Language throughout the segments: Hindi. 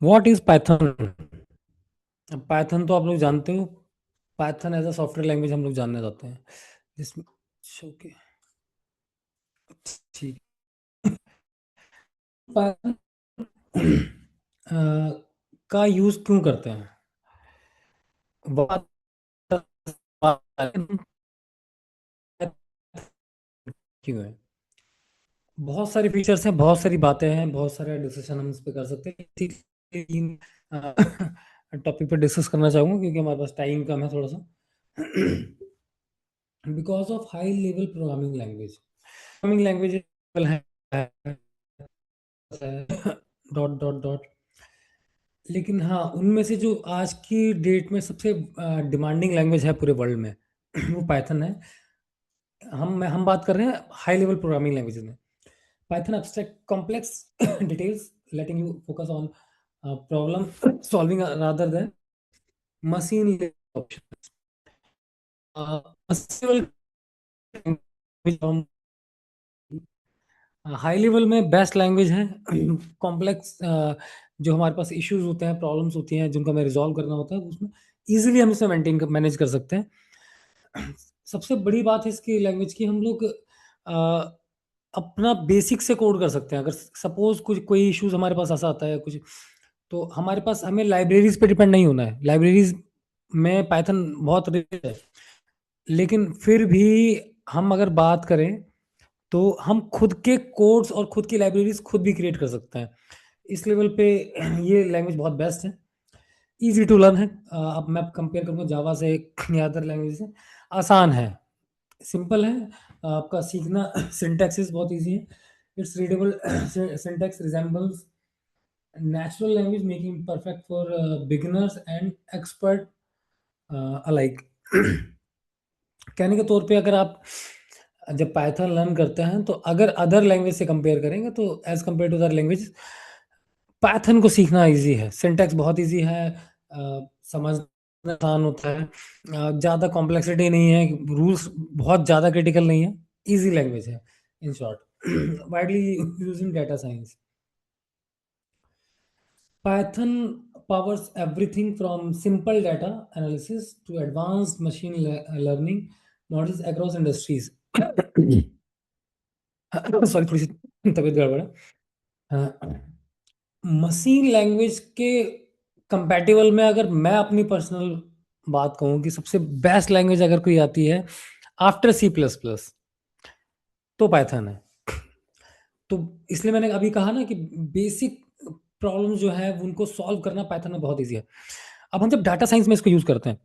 What is Python? पाइथन तो आप लोग जानते हो। Python as a software language हम लोग जानने जाते हैं जिसमें शो के। ठीक। पाइथन का यूज क्यों करते हैं? बात क्यों है? बहुत सारे फीचर्स हैं, बहुत सारी बातें हैं, बहुत सारे डिस्कशन हम इस पे कर सकते हैं। इसीलिए तीन टॉपिक पे डिस्कस करना चाहूंगा क्योंकि हमारे पास टाइम कम है थोड़ा सा। Because of high level programming language. Programming language है डॉट डॉट डॉट। लेकिन हाँ, उनमें से जो आज की डेट में सबसे डिमांडिंग लैंग्वेज है पूरे वर्ल्ड में वो पाइथन है। हम बात कर रहे हैं हाई लेवल प्रोग्रामिंग लैंग्वेज में। Python abstract complex details, letting you focus on problem solving rather than machine learning options. Machine high level में बेस्ट लैंग्वेज है। कॉम्प्लेक्स जो हमारे पास इश्यूज होते हैं, प्रॉब्लम्स होती हैं जिनको हमें रिजॉल्व करना होता है, उसमें इजीली हम इसे मैनेज कर सकते हैं। सबसे बड़ी बात है इसकी लैंग्वेज की, हम लोग अपना बेसिक से कोड कर सकते हैं। अगर सपोज कुछ कोई इश्यूज हमारे पास ऐसा आता है कुछ, तो हमारे पास हमें लाइब्रेरीज पे डिपेंड नहीं होना है। लाइब्रेरीज में पाइथन बहुत रिच है, लेकिन फिर भी हम अगर बात करें तो हम खुद के कोड्स और खुद की लाइब्रेरीज खुद भी क्रिएट कर सकते हैं। इस लेवल पे ये लैंग्वेज बहुत बेस्ट है, इजी टू लर्न है। अब मैं कंपेयर करूँगा जावा से या अदर लैंग्वेज से, आसान है, सिंपल है आपका सीखना। सिंटैक्सेस बहुत इजी है। It's readable, syntax resembles natural language, making perfect for beginners and expert alike. कहने के तौर पे अगर आप जब पाइथन लर्न करते हैं तो अगर अदर लैंग्वेज से कंपेयर करेंगे तो as compare to other language Python को सीखना इजी है। सिंटैक्स बहुत इजी है, समझना आसान होता है, ज़्यादा कॉम्प्लेक्सिटी नहीं है, रूल्स बहुत ज़्यादा क्रिटिकल नहीं है, इजी लैंग्वेज है in short. Widely use in data science. Python powers everything from simple data analysis to advanced machine learning models across industries. Sorry, थोड़ी सी तबीयत गड़बड़ है। मशीन लैंग्वेज के कंपैटिबल में अगर मैं अपनी पर्सनल बात कहूँ कि सबसे बेस्ट लैंग्वेज अगर कोई आती है आफ्टर सी प्लस प्लस, तो पाइथन है। तो इसलिए मैंने अभी कहा ना कि बेसिक प्रॉब्लम जो है उनको सॉल्व करना पाइथन में बहुत ईजी है। अब हम जब डाटा साइंस में इसको यूज़ करते हैं,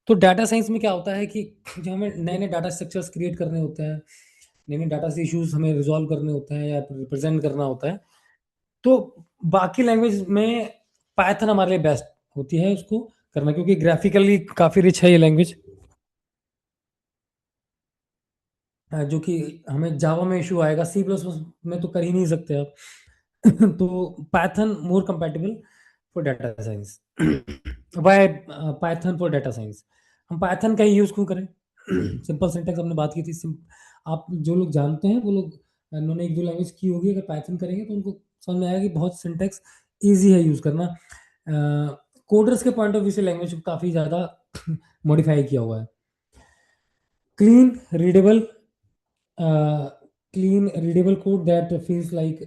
तो डाटा साइंस में क्या होता है कि जो हमें नए नए डाटा स्ट्रक्चर्स क्रिएट करने होते हैं, नए नए डाटा से इश्यूज हमें रिजॉल्व करने होते हैं या रिप्रेजेंट करना होता है, तो बाकी लैंग्वेज में पाइथन हमारे लिए बेस्ट होती है उसको करना, क्योंकि ग्राफिकली काफ़ी रिच है ये लैंग्वेज, जो कि हमें जावा में इशू आएगा, सी प्लस में तो कर ही नहीं सकते आप। तो Python more compatible for data science. Why Python for data science? हम पाइथन का ही यूज़ क्यों करें? सिंपल सिंटेक्स हमने बात की थी। आप जो लोग जानते हैं वो लोग, उन्होंने एक दो लैंग्वेज की होगी, अगर पाइथन करेंगे तो उनको समझ में आएगा कि बहुत सिंटेक्स ईजी है यूज़ करना। कोडर्स के पॉइंट ऑफ व्यू से लैंग्वेज को काफ़ी ज़्यादा मॉडिफाई किया हुआ है। Clean readable, clean readable code that feels like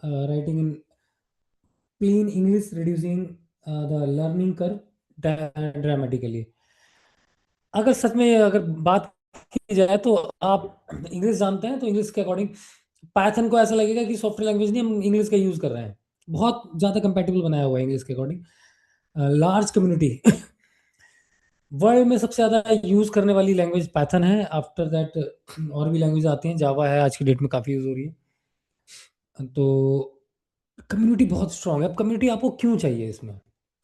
writing in plain English, reducing the learning curve dramatically. अगर सच में अगर बात की जाए तो आप इंग्लिश जानते हैं तो इंग्लिश के अकॉर्डिंग पाइथन को ऐसा लगेगा कि सॉफ्टवेयर लैंग्वेज नहीं, हम इंग्लिश का यूज़ कर रहे हैं। बहुत ज़्यादा कंपेटेबल बनाया हुआ है इंग्लिश के अकॉर्डिंग। Large community. वर्ल्ड में सबसे ज़्यादा यूज़ करने वाली लैंग्वेज पाइथन है। आफ्टर दैट और भी लैंग्वेज आती हैं, जावा है आज की डेट में काफ़ी यूज़ हो रही है। तो कम्युनिटी बहुत स्ट्रांग है। अब कम्युनिटी आपको क्यों चाहिए इसमें?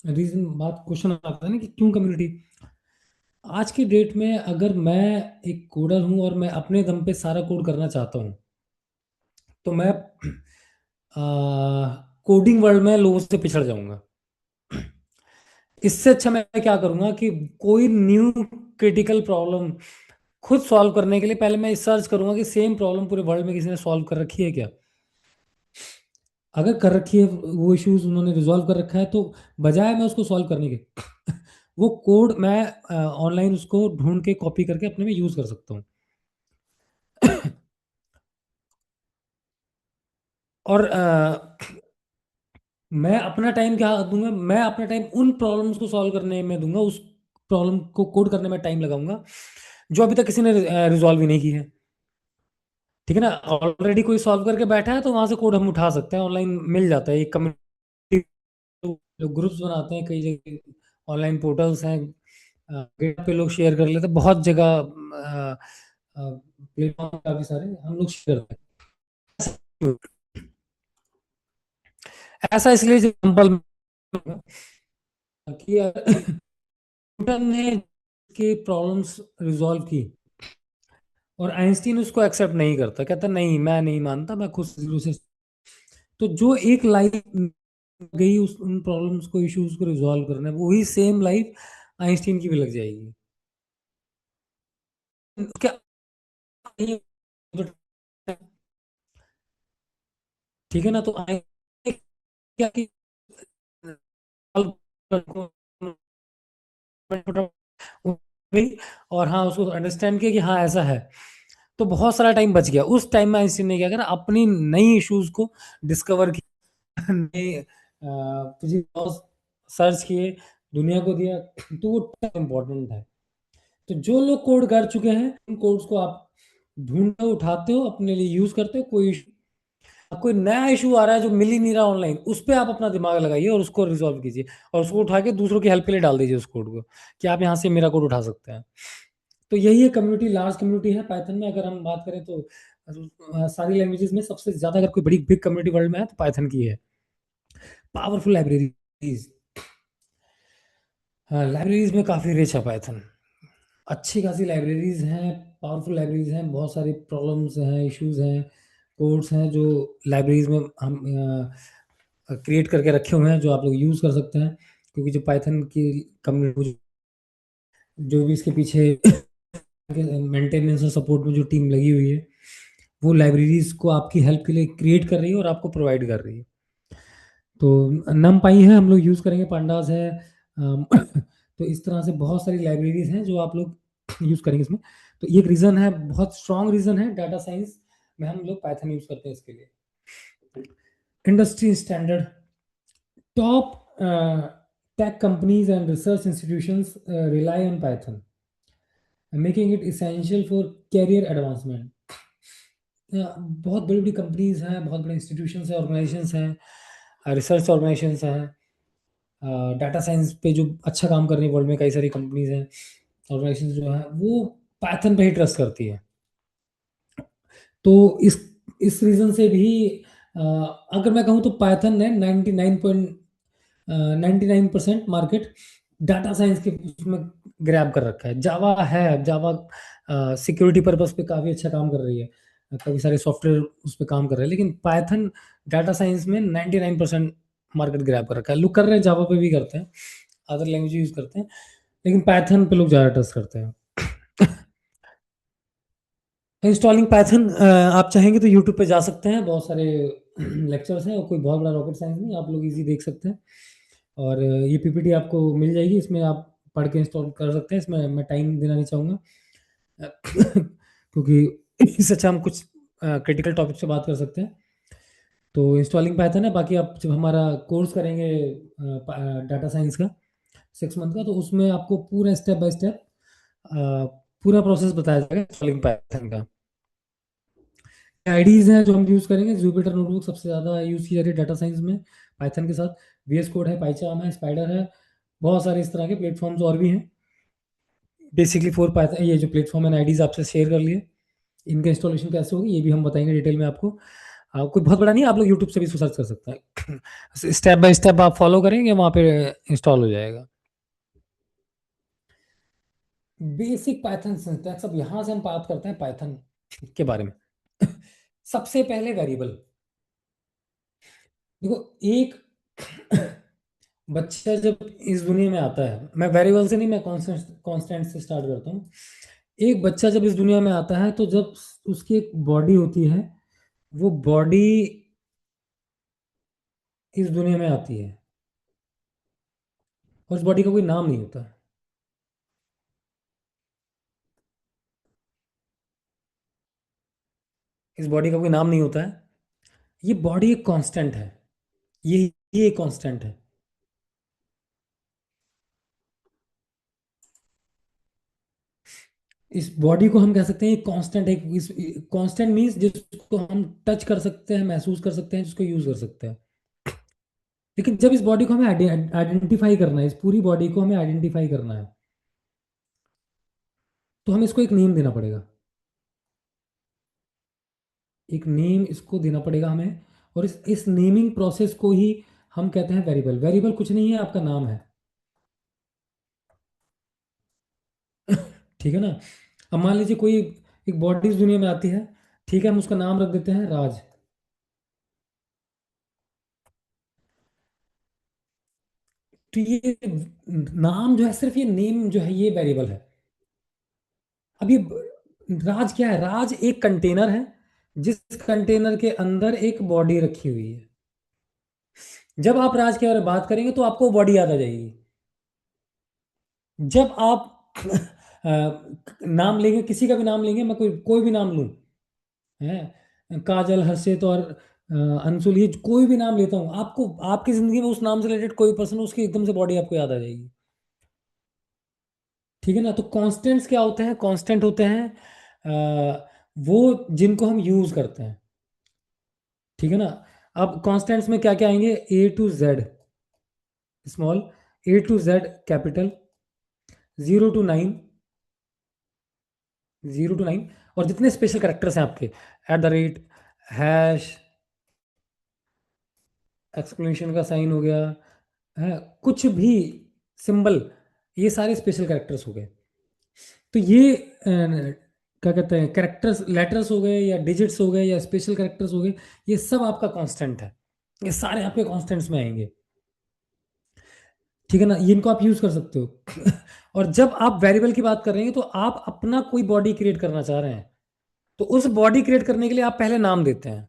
रीजन, बात क्वेश्चन आता है ना कि क्यों कम्युनिटी। आज की डेट में अगर मैं एक कोडर हूं और मैं अपने दम पे सारा कोड करना चाहता हूं, तो मैं कोडिंग वर्ल्ड में लोगों से पिछड़ जाऊंगा। इससे अच्छा मैं क्या करूंगा कि कोई न्यू क्रिटिकल प्रॉब्लम खुद सॉल्व करने के लिए पहले मैं सर्च करूंगा कि सेम प्रॉब्लम पूरे वर्ल्ड में किसी ने सॉल्व कर रखी है क्या। अगर कर रखी है, वो इश्यूज उन्होंने रिजॉल्व कर रखा है, तो बजाय मैं उसको सॉल्व करने के वो कोड मैं ऑनलाइन उसको ढूंढ के कॉपी करके अपने में यूज कर सकता हूँ। और मैं अपना टाइम क्या दूंगा, मैं अपना टाइम उन प्रॉब्लम्स को सॉल्व करने में दूंगा, उस प्रॉब्लम को कोड करने में टाइम लगाऊंगा जो अभी तक किसी ने रिजॉल्व ही नहीं की है। ठीक है ना, ऑलरेडी कोई सॉल्व करके बैठा है तो वहां से कोड हम उठा सकते हैं, ऑनलाइन मिल जाता है। एक कम्युनिटी जो ग्रुप्स बनाते हैं कई जगह, ऑनलाइन पोर्टल्स हैं, गिट पे लोग शेयर कर लेते हैं, बहुत जगह प्लेटफॉर्म काफी सारे हम लोग शेयर करते हैं। ऐसा इसलिए एग्जाम्पल कि न्यूटन ने के प्रॉब्लम्स रिजॉल्व की और आइंस्टीन उसको एक्सेप्ट नहीं करता, कहता नहीं मैं नहीं मानता, मैं खुद जीरो से। तो जो एक लाइफ गई उस उन प्रॉब्लम्स को, इश्यूज को रिजॉल्व करने, वही सेम लाइफ आइंस्टीन की भी लग जाएगी। क्या ठीक है ना, तो क्या कि और हाँ उसको अंडरस्टैंड किया कि हाँ ऐसा है, तो बहुत सारा टाइम बच गया। उस टाइम में आइंस्टीन ने क्या करा, अपनी नई इश्यूज को डिस्कवर किया, नए फिजिक्स सर्च किए, दुनिया को दिया। तो वो इम्पोर्टेंट है। तो जो लोग कोड कर चुके हैं उन कोड्स को आप ढूंढते हो, उठाते हो, अपने लिए यूज करते हो। कोई नया इशू आ रहा है जो मिल ही नहीं रहा ऑनलाइन, उस पर आप अपना दिमाग लगाइए और उसको रिजॉल्व कीजिए, और उसको उठा के दूसरों की हेल्प के लिए डाल दीजिए उस कोड को, कि आप यहाँ से मेरा कोड उठा सकते हैं। तो यही है कम्युनिटी, लार्ज कम्युनिटी है पाइथन में। अगर हम बात करें तो सारी लैंग्वेजेस में सबसे ज्यादा अगर कोई बड़ी बिग कम्युनिटी वर्ल्ड में है तो पाइथन की है। पावरफुल लाइब्रेरीज, हाँ लाइब्रेरीज में काफ़ी रिच है पाइथन। अच्छी खासी लाइब्रेरीज हैं, पावरफुल लाइब्रेरीज हैं, बहुत सारे प्रॉब्लम्स हैं, इश्यूज हैं, कोड्स हैं जो लाइब्रेरीज में हम क्रिएट करके रखे हुए हैं, जो आप लोग यूज़ कर सकते हैं। क्योंकि जो पाइथन की कम्युनिटी, जो भी इसके पीछे मेंटेनेंस और सपोर्ट में जो टीम लगी हुई है, वो लाइब्रेरीज को आपकी हेल्प के लिए क्रिएट कर रही है और आपको प्रोवाइड कर रही है। तो नमपाई है, हम लोग यूज़ करेंगे, पांडास है। तो इस तरह से बहुत सारी लाइब्रेरीज हैं जो आप लोग यूज़ करेंगे इसमें। तो ये एक रीज़न है, बहुत स्ट्रॉन्ग रीज़न है, डाटा साइंस में हम लोग पाइथन यूज़ करते हैं इसके लिए। Industry standard, top tech companies and research institutions rely on Python, making it essential for career advancement. बहुत बड़ी बड़ी कंपनीज हैं, बहुत बड़े इंस्टीट्यूशंस हैं, ऑर्गेनाइजेशंस हैं, रिसर्च ऑर्गेनाइजेशंस हैं, डाटा साइंस पे जो अच्छा काम कर रही है वर्ल्ड में, कई सारी कंपनीज हैं, ऑर्गेनाइजेशंस जो हैं, वो पाइथन पे ही ट्रस्ट करती है। तो इस रीज़न से भी अ, अगर मैं कहूँ तो पाइथन ने 99% मार्केट डाटा साइंस के उसमें ग्रैब कर रखा है। जावा है, जावा सिक्योरिटी पर्पस पे काफ़ी अच्छा काम कर रही है, काफ़ी सारे सॉफ्टवेयर उस पर काम कर रहे हैं, लेकिन पाइथन डाटा साइंस में 99% मार्केट ग्रैब कर रखा है। लोग कर रहे हैं, जावा पे भी करते हैं, अदर लैंग्वेज यूज़ करते हैं, लेकिन पाइथन पे लोग ज़्यादा ट्रस्ट करते हैं। इंस्टॉलिंग पाइथन, आप चाहेंगे तो यूट्यूब पे जा सकते हैं, बहुत सारे लेक्चर्स हैं, और कोई बहुत बड़ा रॉकेट साइंस नहीं, आप लोग इजी देख सकते हैं। और ये पीपीटी आपको मिल जाएगी, इसमें आप पढ़ के इंस्टॉल कर सकते हैं। इसमें मैं टाइम देना नहीं चाहूँगा क्योंकि इससे अच्छा हम कुछ क्रिटिकल टॉपिक से बात कर सकते हैं। तो इंस्टॉलिंग पाइथन है, बाकी आप जब हमारा कोर्स करेंगे डाटा साइंस का 6 मंथ का, तो उसमें आपको पूरा स्टेप बाय स्टेप पूरा प्रोसेस बताया जाएगा इंस्टॉलिंग पाइथन का। आईडीज हैं जो हम यूज़ करेंगे, जुपिटर नोटबुक सबसे ज़्यादा यूज़ की जा रही है डाटा साइंस में पाइथन के साथ। VS कोड है, पाइचार्म है, स्पाइडर है, बहुत सारे इस तरह के प्लेटफॉर्म्स और भी हैं। बेसिकली फोर पाइथन, ये जो प्लेटफॉर्म है आईडीज आपसे शेयर कर लिए, इनका इंस्टॉलेशन कैसे होगी ये भी हम बताएंगे डिटेल में आपको। कोई बहुत बड़ा नहीं है, आप लोग यूट्यूब से भी इसको सर्च कर सकते हैं, स्टेप बाय स्टेप आप फॉलो करेंगे, वहाँ पे इंस्टॉल हो जाएगा। बेसिक पाइथन सिंटैक्स, अब यहाँ से हम बात करते हैं पाइथन के बारे में। सबसे पहले वेरिएबल, देखो एक बच्चा जब इस दुनिया में आता है, मैं वेरिएबल से नहीं, मैं कांस्टेंट कांस्टेंट से स्टार्ट करता हूँ। एक बच्चा जब इस दुनिया में आता है तो जब उसकी एक बॉडी होती है, वो बॉडी इस दुनिया में आती है, और उस बॉडी का कोई नाम नहीं होता। इस बॉडी का कोई नाम नहीं होता है। ये बॉडी एक कांस्टेंट है। ये ये एक कांस्टेंट है। इस बॉडी को हम कह सकते हैं कांस्टेंट है। इस कांस्टेंट मींस जिसको हम टच कर सकते हैं, महसूस कर सकते हैं, जिसको यूज कर सकते हैं। लेकिन जब इस बॉडी को हमें आइडेंटिफाई करना है, इस पूरी बॉडी को हमें आइडेंटिफाई करना है, तो हमें इसको एक नेम देना पड़ेगा। एक नेम इसको देना पड़ेगा हमें। और इस नेमिंग प्रोसेस को ही हम कहते हैं वेरिएबल। वेरिएबल कुछ नहीं है, आपका नाम है। ठीक है ना। अब मान लीजिए कोई एक बॉडी इस दुनिया में आती है, ठीक है, हम उसका नाम रख देते हैं राज। तो ये नाम जो है, सिर्फ ये नेम जो है, ये वेरिएबल है। अब ये राज क्या है? राज एक कंटेनर है, जिस कंटेनर के अंदर एक बॉडी रखी हुई है। जब आप राज के बारे में बात करेंगे तो आपको बॉडी याद आ जाएगी। जब आप नाम लेंगे, किसी का भी नाम लेंगे, मैं कोई कोई भी नाम लूं, है, काजल, हर्षित और अंशुल, ये कोई भी नाम लेता हूँ, आपको आपकी जिंदगी में उस नाम से रिलेटेड कोई पर्सन, उसकी एकदम से बॉडी आपको याद आ जाएगी। ठीक है ना। तो कांस्टेंट्स क्या होते हैं? कांस्टेंट होते हैं वो जिनको हम यूज करते हैं। ठीक है ना। अब कॉन्स्टेंट्स में क्या क्या आएंगे? A to Z small, A to Z capital, 0 to 9, 0 to 9, और जितने स्पेशल करेक्टर्स हैं आपके, @ हैश, एक्सक्लेमेशन का साइन हो गया, है, कुछ भी सिंबल, ये सारे स्पेशल करेक्टर्स हो गए। तो ये क्या कहते हैं, करेक्टर्स, लेटर्स हो गए या डिजिट्स हो गए या स्पेशल करेक्टर्स हो गए, ये सब आपका कांस्टेंट है। ये सारे आपके कांस्टेंट्स में आएंगे। ठीक है ना। ये इनको आप यूज कर सकते हो। और जब आप वेरिएबल की बात कर रहे हैं तो आप अपना कोई बॉडी क्रिएट करना चाह रहे हैं, तो उस बॉडी क्रिएट करने के लिए आप पहले नाम देते हैं।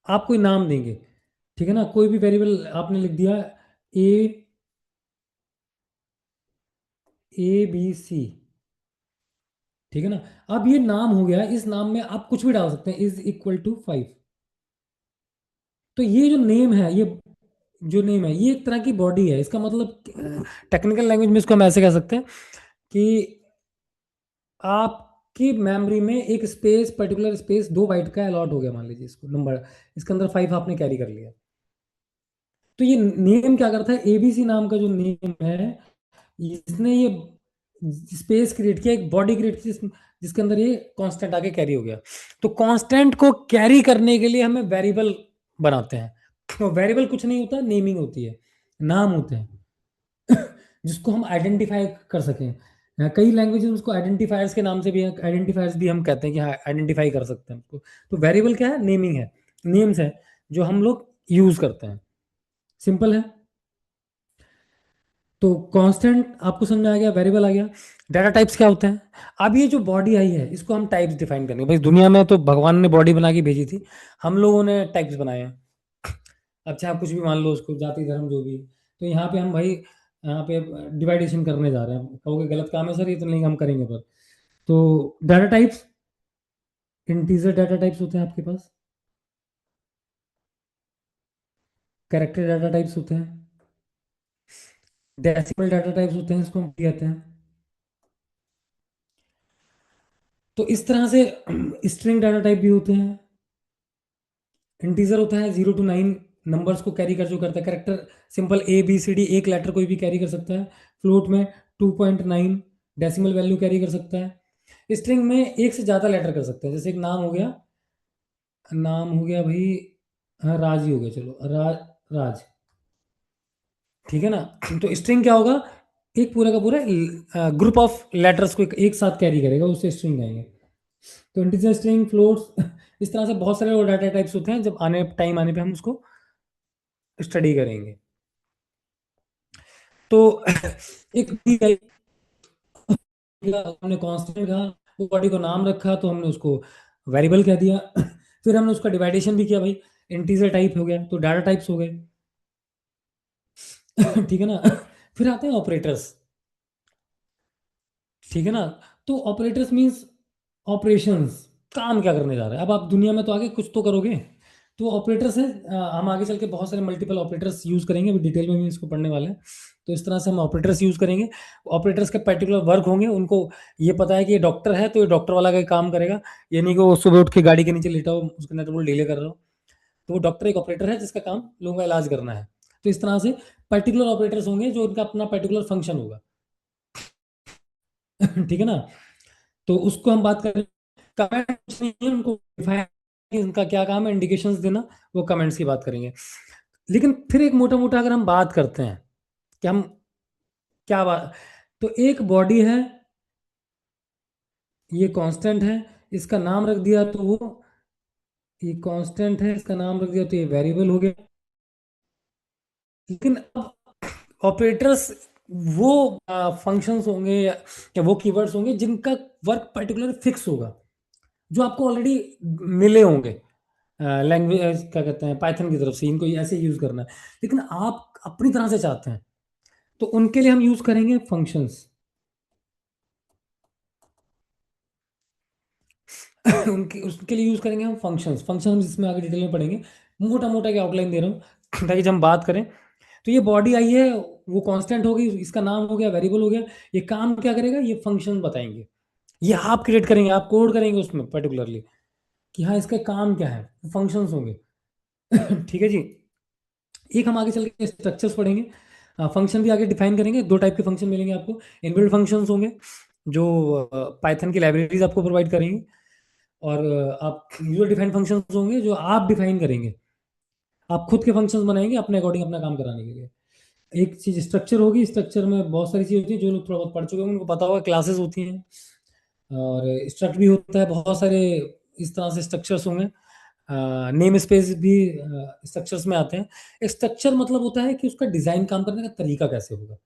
आप कोई नाम देंगे। ठीक है ना। कोई भी वेरिएबल आपने लिख दिया, ए, ABC। ठीक है ना। अब ये नाम हो गया, इस नाम में आप कुछ भी डाल सकते हैं, =5। तो ये जो नेम है, ये जो नेम है, ये एक तरह की बॉडी है। इसका मतलब टेक्निकल लैंग्वेज में इसको हम ऐसे कह सकते हैं कि आपकी मेमोरी में एक स्पेस, पर्टिकुलर स्पेस 2 बाइट का अलॉट हो गया, मान लीजिए इसको नंबर, इसके अंदर 5 आपने कैरी कर लिया। तो ये नेम क्या करता है? ABC नाम का जो नेम है, इसने ये स्पेस क्रिएट किया, एक बॉडी क्रिएट की, जिसके अंदर ये कांस्टेंट आके कैरी हो गया। तो कांस्टेंट को कैरी करने के लिए हमें वेरिएबल बनाते हैं। तो वेरिएबल कुछ नहीं होता, नेमिंग होती है, नाम होते हैं। जिसको हम आइडेंटिफाई कर सकें। कई लैंग्वेजेस उसको आइडेंटिफायर्स के नाम से भी, आइडेंटिफायर्स भी हम कहते हैं कि हाँ, आइडेंटिफाई कर सकते हैं उसको। तो वेरिएबल क्या है? नेमिंग है, नेम्स है, जो हम लोग यूज करते हैं। सिंपल है। तो कांस्टेंट आपको समझ में आ गया, वेरिएबल आ गया। डाटा टाइप्स क्या होते हैं? अब ये जो बॉडी आई है, इसको हम टाइप्स डिफाइन करेंगे। भाई दुनिया में तो भगवान ने बॉडी बना के भेजी थी, हम लोगों ने टाइप्स बनाए हैं। अच्छा, आप कुछ भी मान लो उसको, जाति धर्म जो भी। तो यहाँ पे हम भाई, यहाँ पे डिवाइडेशन करने जा रहे हैं। कहोगे गलत काम है सर, ये तो नहीं हम करेंगे पर। तो data types, integer data types होते हैं आपके पास, कैरेक्टर डाटा टाइप्स होते हैं, डेसिमल डाटा टाइप्स होते हैं, इसको हम कहते हैं। तो इस तरह से स्ट्रिंग डाटा टाइप भी होते हैं। इंटीजर होता है 0 to 9, नंबर्स को कैरी कर जो करता है। करेक्टर सिंपल ABCD, एक लेटर कोई भी कैरी कर सकता है। फ्लोट में 2.9 डेसिमल वैल्यू कैरी कर सकता है। स्ट्रिंग में एक से ज़्यादा लेटर कर सकते हैं। जैसे एक नाम हो गया, नाम हो गया भाई, हाँ राज ही हो गया, चलो राज। ठीक है ना। तो स्ट्रिंग क्या होगा? एक पूरा का पूरा ग्रुप ऑफ लेटर्स को एक साथ कैरी करेगा, उससे स्ट्रिंग आएंगे। तो इंटीजर, स्ट्रिंग, फ्लोट्स, इस तरह से बहुत सारे और डाटा टाइप्स होते हैं। जब आने टाइम आने पे हम उसको स्टडी करेंगे। तो एक हमने कांस्टेंट कहा, वो बॉडी को नाम रखा तो हमने उसको वेरिएबल कह दिया। फिर हमने उसका डिवाइडेशन भी किया भाई, इंटीजर टाइप हो गया तो डाटा टाइप्स हो गए। ठीक है ना। फिर आते हैं ऑपरेटर्स। ठीक है ना। तो ऑपरेटर्स मींस ऑपरेशंस, काम क्या करने जा रहे हैं। अब आप दुनिया में तो आगे कुछ तो करोगे, तो ऑपरेटर्स है। हम आगे चल के बहुत सारे मल्टीपल ऑपरेटर्स यूज करेंगे, अभी डिटेल में भी इसको पढ़ने वाले हैं। तो इस तरह से हम ऑपरेटर्स यूज करेंगे। ऑपरेटर्स के पर्टिकुलर वर्क होंगे, उनको ये पता है कि ये डॉक्टर है तो ये डॉक्टर वाला का काम करेगा। ये नहीं कि वो सुबह उठ के गाड़ी के नीचे लेटा हो, उसके नेट बोल डीले कर रहा हो। तो वो डॉक्टर एक ऑपरेटर है जिसका काम लोगों का इलाज करना है। तो इस तरह से पर्टिकुलर ऑपरेटर्स होंगे जो उनका अपना पर्टिकुलर फंक्शन होगा। ठीक है ना। तो उसको हम बात करें, कमेंट्स नहीं है उनको define कि उनका क्या काम है, इंडिकेशंस देना, वो कमेंट्स की बात करेंगे। लेकिन फिर एक मोटा मोटा अगर हम बात करते हैं कि हम क्या बात, तो एक बॉडी है, ये कांस्टेंट है, इसका नाम रख दिया तो वो, ये कांस्टेंट है इसका नाम रख दिया तो ये वेरिएबल हो गया। लेकिन अब ऑपरेटर्स वो फंक्शंस होंगे या वो कीवर्ड्स होंगे जिनका वर्क पर्टिकुलर फिक्स होगा, जो आपको ऑलरेडी मिले होंगे लैंग्वेज, क्या कहते हैं, पाइथन की तरफ से इनको ऐसे यूज करना है। लेकिन आप अपनी तरह से चाहते हैं तो उनके लिए हम यूज करेंगे फंक्शंस। उनके उसके लिए यूज करेंगे हम फंक्शंस। फंक्शन हम इसमें आगे डिटेल में पढ़ेंगे, मोटा मोटा की आउटलाइन दे रहा हूँ ताकि जब हम बात करें। तो ये बॉडी आई है, वो कांस्टेंट हो गई, इसका नाम हो गया, वेरिएबल हो गया। ये काम क्या करेगा, ये फंक्शन बताएंगे। ये आप क्रिएट करेंगे, आप कोड करेंगे उसमें पर्टिकुलरली कि हाँ इसका काम क्या है, फंक्शंस होंगे। ठीक है जी। एक हम आगे चल के स्ट्रक्चर्स पढ़ेंगे, फंक्शन भी आगे डिफाइन करेंगे। दो टाइप के फंक्शन मिलेंगे आपको, इनबिल्ट फंक्शंस होंगे जो पाइथन की लाइब्रेरीज आपको प्रोवाइड करेंगी, और आप यूजर डिफाइंड फंक्शंस होंगे जो आप डिफाइन करेंगे। आप खुद के फंक्शंस बनाएंगे अपने अकॉर्डिंग अपना काम कराने के लिए। एक चीज स्ट्रक्चर होगी, स्ट्रक्चर में बहुत सारी चीज़ होती है, जो लोग थोड़ा बहुत पढ़ चुके होंगे उनको पता होगा, क्लासेस होती हैं और स्ट्रक्ट भी होता है, बहुत सारे इस तरह से स्ट्रक्चर्स होंगे। नेम स्पेस भी स्ट्रक्चर्स में आते हैं। स्ट्रक्चर मतलब होता है कि उसका डिजाइन काम करने का तरीका कैसे होगा।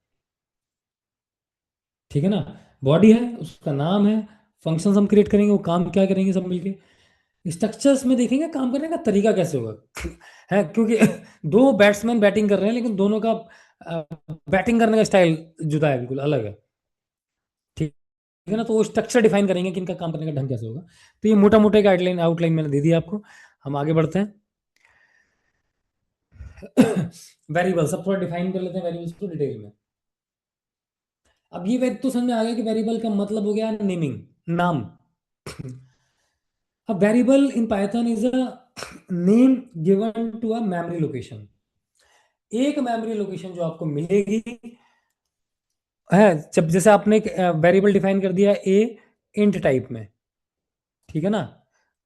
ठीक है ना। बॉडी है, उसका नाम है, फंक्शंस हम क्रिएट करेंगे, वो काम क्या करेंगे सब मिलके। स्ट्रक्चर्स में देखेंगे काम करने का तरीका कैसे होगा। है क्योंकि दो बैट्समैन बैटिंग कर रहे हैं लेकिन दोनों का बैटिंग करने का स्टाइल जुदा है, बिल्कुल अलग है। ठीक है ना। तो वो स्ट्रक्चर डिफाइन करेंगे कि इनका काम करने का ढंग कैसे होगा। तो ये मोटा मोटा एक आउटलाइन आउटलाइन मैंने दे दी आपको। हम आगे बढ़ते हैं। वेरिएबल्स अब थोड़ा डिफाइन कर लेते हैं वेरिएबल्स को डिटेल में। अब ये तो समझ में आ गया कि वेरिएबल का मतलब हो गया नेमिंग, नाम। अब variable in Python is a name given to a memory location. एक मेमोरी लोकेशन जो आपको मिलेगी है, जब जैसे आपने एक वेरिएबल डिफाइन कर दिया ए इंट टाइप में। ठीक है ना।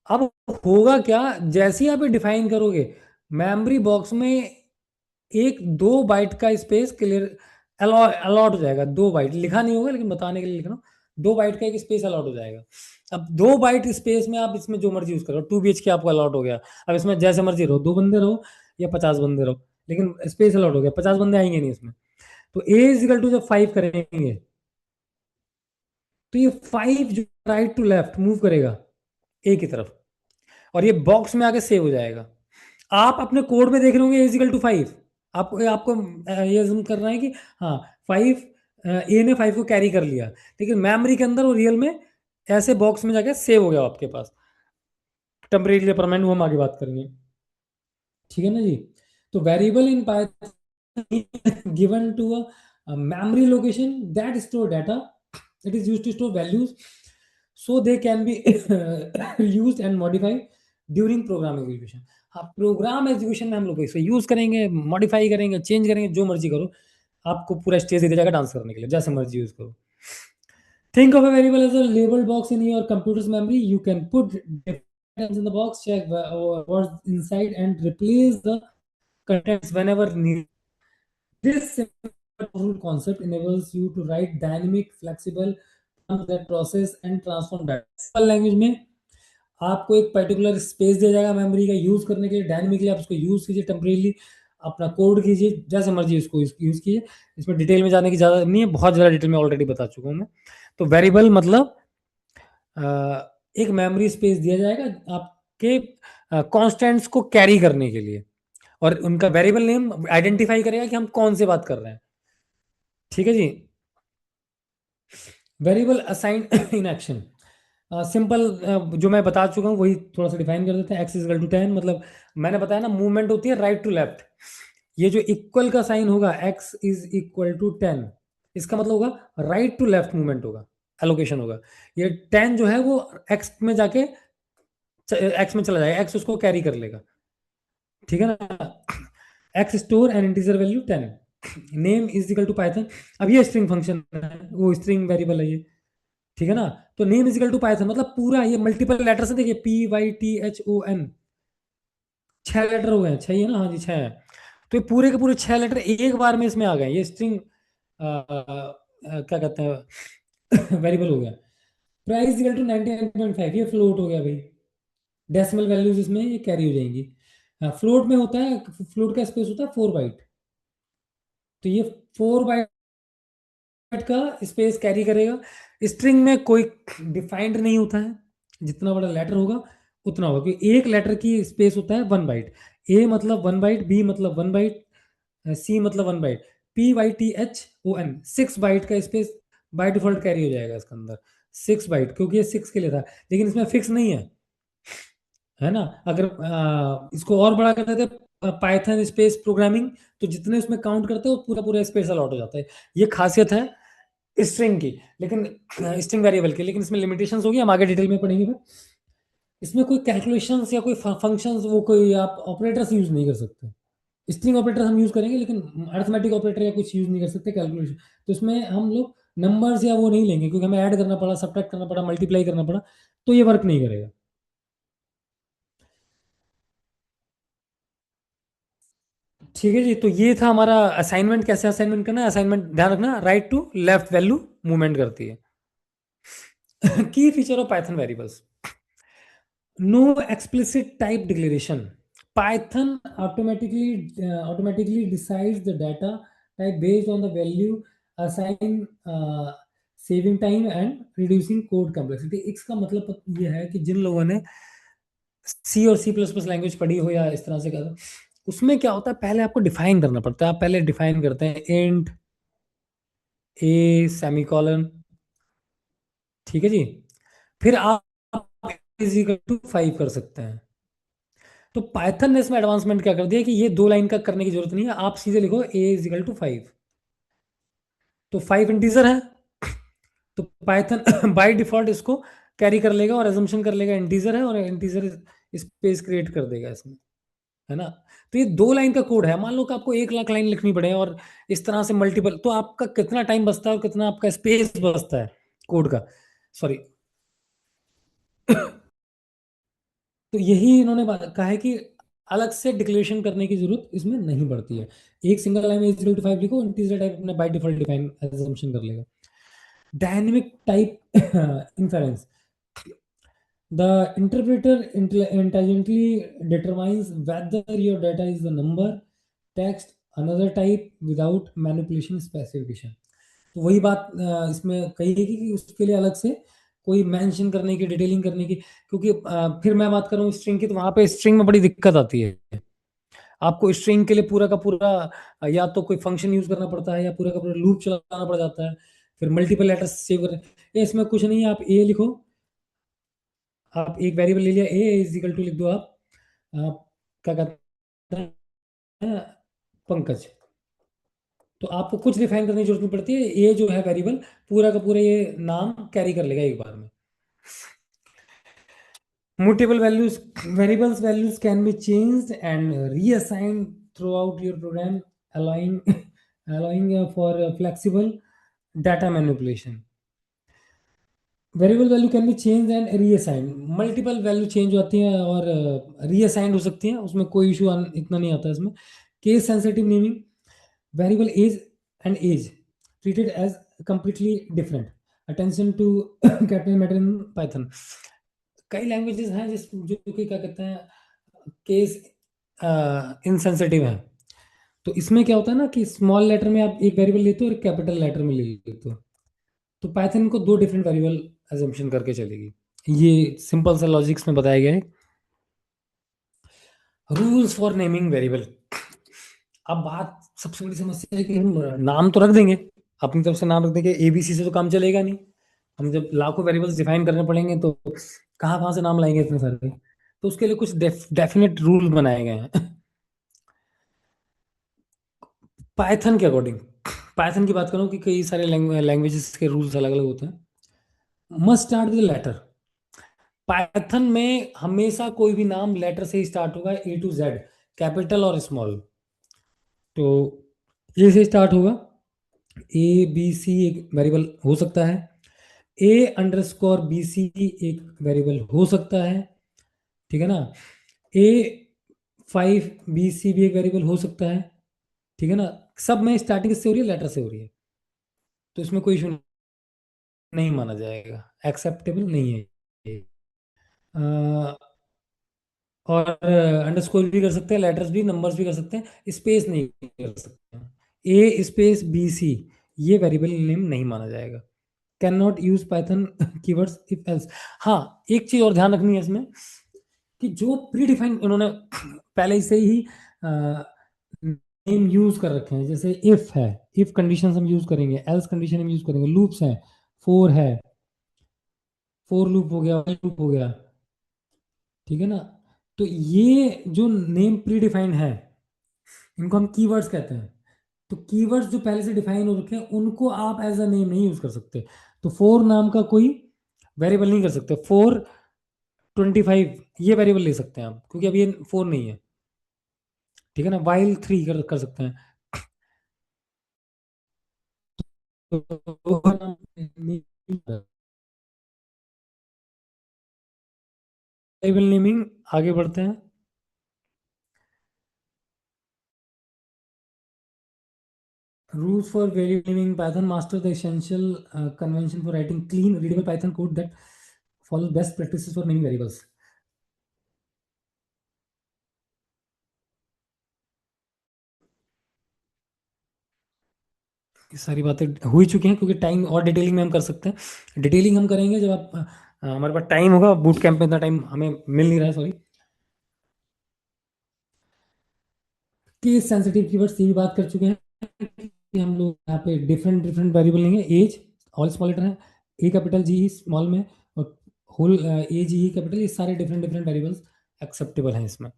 अब होगा क्या, जैसे ही आप डिफाइन करोगे मेमोरी बॉक्स में एक 2 बाइट का स्पेस क्लियर अलॉट हो जाएगा। 2 बाइट लिखा नहीं होगा लेकिन बताने के लिए लिख रहा हूँ, 2 बाइट का एक स्पेस अलॉट हो जाएगा। अब 2 बाइट स्पेस में आप इसमें जो मर्जी यूज करो, 2 BHK आपको अलॉट हो गया। अब इसमें जैसे मर्जी रहो, 2 बंदे रहो या 50 बंदे रहो, लेकिन स्पेस अलॉट हो गया, 50 बंदे आएंगे नहीं इसमें। तो ए इजिकल टू जब 5 करेंगे तो ये 5 जो राइट टू लेफ्ट मूव करेगा ए की तरफ, और ये बॉक्स में आके सेव हो जाएगा। आप अपने कोड में देख रहे होंगे इजिकल टू 5, आपको आपको ये assume करना है कि हाँ 5, ए ने 5 को कैरी कर लिया, लेकिन मेमोरी के अंदर वो रियल में ऐसे बॉक्स में जाके सेव हो गया आपके पास। टेम्परेरी परमानेंट वो हम आगे बात करेंगे। ठीक है ना जी। तो variable in Python given to a memory location that store data, it is used to store values so they can be used and modified during program execution। हाँ, प्रोग्राम एग्जीक्यूशन में हम लोग इसे यूज करेंगे, मॉडिफाई करेंगे, चेंज करेंगे, जो मर्जी करो। आपको पूरा स्टेज दे दिया जाएगा डांस करने के लिए, जैसे मर्जी यूज करो। Think of a variable as a labeled box in your computer's memory. You can put different items in the box, check what's inside, and replace the contents whenever needed. This simple concept enables you to write dynamic, flexible programs that process and transform data। Simple language में आपको एक पर्टिकुलर स्पेस दिया जाएगा मेमोरी का यूज करने के लिए, डायनेमिकली आप उसको यूज कीजिए टेम्परेली। अपना कोड कीजिए, जैसे मर्जी इसको यूज कीजिए। इसमें डिटेल में जाने की ज़्यादा नहीं है, बहुत ज़्यादा डिटेल में ऑलरेडी बता चुका हूँ मैं। तो वेरिएबल मतलब एक मेमोरी स्पेस दिया जाएगा आपके कॉन्स्टेंट्स को कैरी करने के लिए, और उनका वेरिएबल नेम आइडेंटिफाई करेगा कि हम कौन से बात कर रहे हैं। ठीक है जी। Variable assign in action, simple, जो मैं बता चुका हूँ वही थोड़ा सा डिफाइन कर देते हैं। एक्स इजकल टू 10, मतलब मैंने बताया ना, मूवमेंट होती है राइट टू लेफ्ट। ये जो इक्वल का साइन होगा, एक्स इज इक्वल टू 10, इसका मतलब होगा राइट टू लेफ्ट मूवमेंट होगा, एलोकेशन होगा। ये 10 जो है वो एक्स में जाके एक्स में चला जाएगा, एक्स उसको कैरी कर लेगा। ठीक है ना। X store and integer value 10, name is equal to Python. अब ये स्ट्रिंग फंक्शन है, वो स्ट्रिंग वेरिएबल है ये। ठीक है ना। तो नेम इजिकल टू पाइथन मतलब पूरा ये मल्टीपल लेटर से, देखिए PYTHON, 6 लेटर हो गए, 6 ही है ना, हाँ जी 6 है। तो ये पूरे के पूरे 6 लेटर एक बार में इसमें आ गए, ये स्ट्रिंग क्या कहते हैं वेरिएबल हो गया। प्राइस इजिकल टू 99.5, ये फ्लोट हो गया भाई। डेसिमल वैल्यूज इसमें ये कैरी हो जाएंगी। फ्लोट में होता है, फ्लोट का स्पेस होता है 4 बाइट। तो ये 4 बाइट का स्पेस कैरी करेगा। स्ट्रिंग में कोई डिफाइंड नहीं होता है, जितना बड़ा लेटर होगा उतना होगा, क्योंकि एक लेटर की स्पेस होता है 1 बाइट। ए मतलब 1 बाइट, बी मतलब 1 बाइट, सी मतलब 1 बाइट, PYTHON 6 बाइट का स्पेस बाय डिफॉल्ट कैरी हो जाएगा इसके अंदर। 6 बाइट, क्योंकि ये 6 के लिए था, लेकिन इसमें फिक्स नहीं है ना। अगर इसको और बड़ा कर देते पाइथन स्पेस प्रोग्रामिंग, तो जितने उसमें काउंट करते हैं वो पूरा पूरा स्पेस अलॉट हो जाता है। ये खासियत है स्ट्रिंग की, लेकिन स्ट्रिंग वेरिएबल की, लेकिन इसमें लिमिटेशंस होगी, हम आगे डिटेल में पढ़ेंगे फिर। इसमें कोई कैलकुलेशंस या कोई फंक्शंस, वो कोई आप ऑपरेटर्स यूज नहीं कर सकते। स्ट्रिंग ऑपरेटर हम यूज करेंगे, लेकिन अर्थमेटिक ऑपरेटर या कुछ यूज नहीं कर सकते कैलकुलेशन। तो इसमें हम लोग नंबर्स या वो नहीं लेंगे, क्योंकि हमें ऐड करना पड़ा, सब्ट्रैक्ट करना पड़ा, मल्टीप्लाई करना पड़ा, तो ये वर्क नहीं करेगा। ठीक है जी। तो ये था हमारा असाइनमेंट, कैसे असाइनमेंट करना है। असाइनमेंट ध्यान रखना, right to left value movement करती है। Key feature of Python variables, no explicit type declaration. Python automatically decides the data type based on the value assigned, saving time and reducing code complexity। इसका मतलब ये है कि जिन लोगों ने सी और C++ लैंग्वेज पढ़ी हो या इस तरह से कर, उसमें क्या होता है, पहले आपको डिफाइन करना पड़ता है। आप पहले डिफाइन करते हैं इंट ए सेमीकोलन। ठीक है जी। फिर आप इज इक्वल टू 5 कर सकते हैं। तो पाइथन ने इसमें एडवांसमेंट क्या कर दिया कि ये 2 लाइन का करने की जरूरत नहीं है, आप सीधे लिखो ए इज इक्वल टू 5। तो 5 इंटीजर है, तो पाइथन बाय डिफॉल्ट इसको कैरी कर लेगा और एजम्पशन कर लेगा इंटीजर है, और इंटीजर स्पेस क्रिएट कर देगा इसमें, है ना। तो ये 2 लाइन का कोड है। मान लो कि आपको 1 लाख लाइन लिखनी पड़े और इस तरह से मल्टीपल, तो आपका कितना टाइम बचता है और कितना आपका स्पेस बचता है कोड का, सॉरी। तो यही इन्होंने कहा है कि अलग से डिक्लेरेशन करने की जरूरत इसमें नहीं पड़ती है। एक सिंगल लाइन में इज इक्वल टू 5 लिखो, इंटीजर टाइप अपने बाय डिफॉल्ट डिफाइन एजम्पशन कर लेगा। Dynamic type inference, the interpreter intelligently determines whether your data is the number, text, another type without manipulation specification। तो वही बात इसमें कही है कि उसके लिए अलग से कोई मेंशन करने की, डिटेलिंग करने की, क्योंकि फिर मैं बात करूँ स्ट्रिंग की, तो वहां पे स्ट्रिंग में बड़ी दिक्कत आती है। आपको स्ट्रिंग के लिए पूरा का पूरा या तो कोई फंक्शन यूज करना पड़ता है, या पूरा का पूरा लूप चलाना पड़ जाता है, फिर मल्टीपल लेटर्स सेव करने। इसमें कुछ नहीं है, आप ए लिखो, आप एक वेरिएबल ले लिया ए इज इक्वल टू लिख दो आप क्या कहते हैं, पंकज। तो आपको कुछ डिफाइन करने की जरूरत नहीं पड़ती है, ये जो है वेरिएबल पूरा का पूरा ये नाम कैरी कर लेगा एक बार में। mutable values, variables values can be changed and reassigned throughout your program, allowing allowing for flexible data manipulation। Variable value can be change and reassign, multiple value change होती हैं और रीअसाइंड हो सकती हैं, उसमें कोई इशू इतना नहीं आता इसमें। Case sensitive naming, variable age and age treated as completely different, attention to capital matter in Python. कई लैंग्वेजेस हैं जो कि क्या कहते हैं, केस इनसेंसिटिव है। तो इसमें क्या होता है ना कि स्मॉल लेटर में आप एक वेरिएबल लेते हो और कैपिटल लेटर में ले लेते हो। तो पाइथन को दो डिफरेंट वेरिएबल एजम्पशन करके चलेगी। ये सिंपल सा लॉजिक्स में बताया गया है। Rules for naming variable. अब बात सबसे बड़ी समस्या है कि हम नाम तो रख देंगे, अपनी तरफ से नाम रख देंगे, एबीसी से तो काम चलेगा नहीं। हम जब लाखों वेरिएबल्स डिफाइन करने पड़ेंगे तो कहाँ कहाँ से नाम लाएंगे इतने सारे। तो उसके लिए कुछ डेफिनेट रूल बनाए गए हैं पाइथन के अकॉर्डिंग। पाइथन की बात करूँ कि कई सारे लैंग्वेजेस के रूल्स अलग अलग होते हैं। Must start with letter. Python में हमेशा कोई भी नाम लेटर से ही स्टार्ट होगा, ए टू जेड, कैपिटल और स्मॉल। तो ए से स्टार्ट होगा। ए बी सी एक वेरिएबल हो सकता है। ए अंडरस्कोर बी सी एक वेरिएबल हो सकता है। ठीक है ना। ए 5 BC भी एक वेरिएबल हो सकता है। ठीक है ना। सब में स्टार्टिंग से हो रही है, लेटर से हो रही है, तो इसमें कोई इशू नहीं माना जाएगा, एक्सेप्टेबल नहीं है ये। अ, और अंडरस्कोर भी कर सकते हैं, लेटर्स भी, नंबर्स भी कर सकते हैं, स्पेस नहीं कर सकते हैं। ए स्पेस बी सी ये वेरिएबल नेम नहीं माना जाएगा। Can not use Python keywords if else. हाँ, एक चीज और ध्यान रखनी है इसमें कि जो प्री डिफाइन इन्होंने पहले से ही नेम यूज कर रखे हैं, जैसे इफ है, इफ कंडीशन हम यूज करेंगे, एल्स कंडीशन हम यूज करेंगे, लूप्स हैं, फोर है, फोर लूप हो गया, while लूप हो गया। ठीक है ना। तो ये जो नेम प्री डिफाइंड है इनको हम कीवर्ड्स कहते हैं। तो कीवर्ड्स जो पहले से डिफाइन हो रखे हैं उनको आप एज अ नेम नहीं यूज कर सकते। तो फोर नाम का कोई वेरिएबल नहीं कर सकते। 425 ये वेरिएबल ले सकते हैं आप, क्योंकि अब ये फोर नहीं है। ठीक है ना। वाइल 3 कर सकते हैं। तो वेरिएबल नेमिंग, आगे बढ़ते हैं। Rules for variable naming Python. Master the essential convention for writing clean, readable Python code that follows best practices for naming variables. ये सारी बातें हो ही चुकी हैं, क्योंकि टाइम और डिटेलिंग में हम कर सकते हैं। डिटेलिंग हम करेंगे जब आप हमारे पास टाइम होगा। बूट कैंप में इतना टाइम हमें मिल नहीं रहा है, सॉरी। केस सेंसिटिव कीवर्ड्स की भी बात कर चुके हैं कि हम लोग यहाँ पे डिफरेंट डिफरेंट वेरिएबल लेंगे। एज ऑल स्मॉल लेटर है, ए कैपिटल जी स्मॉल में, और होल ए जी कैपिटल, ये सारे डिफरेंट डिफरेंट वेरिएबल्स एक्सेप्टेबल हैं इसमें।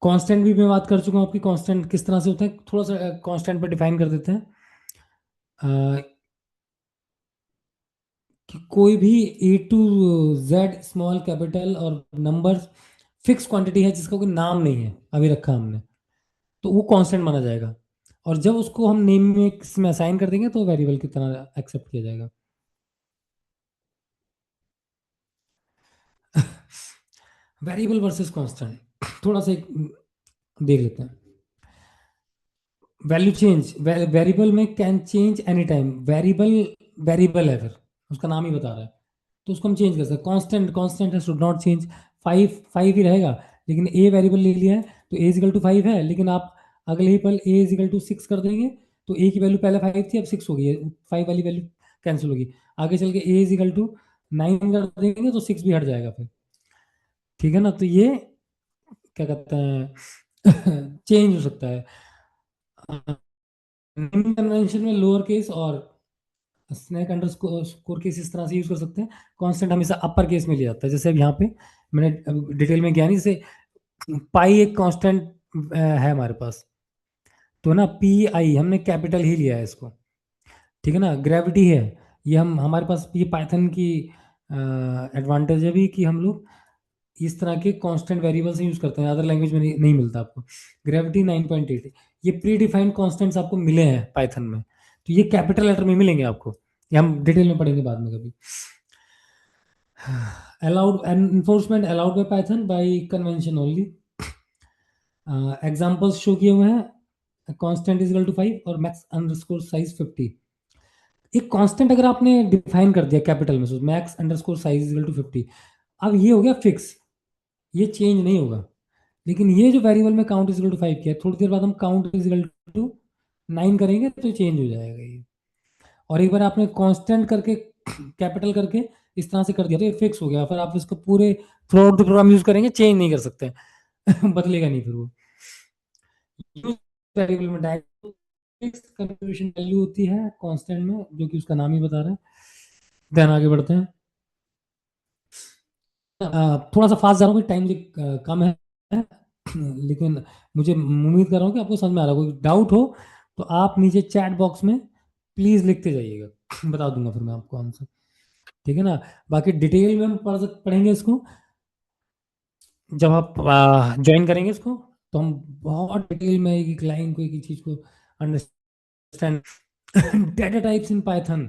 कांस्टेंट भी मैं बात कर चुका हूँ आपकी। कांस्टेंट किस तरह से होता है, थोड़ा सा कांस्टेंट पे डिफाइन कर देते हैं। अ, कि कोई भी ए टू जेड स्मॉल कैपिटल और नंबर फिक्स क्वांटिटी है जिसका कोई नाम नहीं है अभी रखा हमने, तो वो कांस्टेंट माना जाएगा। और जब उसको हम नेम में किसी में असाइन कर देंगे तो वेरिएबल की तरह एक्सेप्ट किया जाएगा। वेरिएबल वर्सेस कांस्टेंट थोड़ा सा एक देख लेते हैं। वैल्यू चेंज, वेरिएबल में can change any time. Variable variable है, फिर उसका नाम ही बता रहा है, तो उसको हम चेंज कर सकते हैं। कांस्टेंट, कांस्टेंट है, should not change. Five five ही रहेगा। लेकिन ए वेरिएबल ले लिया है तो ए इजिकल टू 5 है, लेकिन आप अगले ही पल ए इजिकल टू 6 कर देंगे तो ए की वैल्यू पहले 5 थी, अब 6 हो गई है, 5 वाली वैल्यू कैंसिल होगी। आगे चल के ए इजिकल टू 9 कर देंगे तो 6 भी हट जाएगा फिर। ठीक है ना। तो ये क्या कहते हैं चेंज हो सकता है। नेमिंग कन्वेंशन में लोअर केस और स्नैक अंडर स्कोर केस इस तरह से यूज कर सकते हैं। कांस्टेंट हमेशा अपर केस में लिया जाता है। जैसे अब यहाँ पे मैंने डिटेल में गया नहीं, जैसे पाई एक कांस्टेंट है हमारे पास, तो ना पी आई हमने कैपिटल ही लिया है इसको। ठीक है ना। ग्रेविटी है, ये हम हमारे पास ये पाइथन की एडवांटेज है भी कि हम लोग इस तरह के कांस्टेंट वेरिएबल्स यूज करते हैं, अदर लैंग्वेज में नहीं मिलता आपको। ग्रेविटी 9.8, ये प्री डिफाइंड कॉन्स्टेंट्स आपको मिले हैं पाइथन में, तो ये कैपिटल लेटर में मिलेंगे आपको। ये हम डिटेल में पढ़ेंगे बाद में कभी। Allowed enforcement allowed by Python bye convention only. Examples show किए हुए हैं। कांस्टेंट इज इक्वल टू 5 और मैक्स अंडरस्कोर साइज 50। एक कांस्टेंट अगर आपने डिफाइन कर दिया कैपिटल में, max underscore size is equal to 50, अब ये हो गया फिक्स, ये चेंज नहीं होगा। लेकिन ये जो वेरिएबल में काउंट इज इक्वल टू 5 किया है, थोड़ी देर बाद हम काउंट इज इक्वल टू 9 करेंगे तो चेंज हो जाएगा ये। और एक बार आपने कांस्टेंट करके कैपिटल करके इस तरह से कर दिया तो ये फिक्स हो गया, फिर आप इसको पूरे through out the program use करेंगे, चेंज नहीं कर सकते। बदलेगा नहीं फिर वो। यूज वेरिएबल में डायरेक्ट फिक्स कंट्रीब्यूशन वैल्यू होती है कांस्टेंट में, जो कि उसका नाम ही बता रहा है। ध्यान आगे बढ़ते हैं। थोड़ा सा फास्ट जा रहा हूँ, टाइम कम है, लेकिन मुझे उम्मीद कर रहा हूँ कि आपको समझ में आ रहा होगा। कोई डाउट हो तो आप नीचे चैट बॉक्स में प्लीज लिखते जाइएगा, बता दूंगा फिर मैं आपको आंसर। ठीक है ना। बाकी डिटेल में हम पढ़ेंगे इसको जब आप ज्वाइन करेंगे इसको, तो हम बहुत डिटेल में एक एक लाइन को, एक एक चीज को understand. Data types in Python,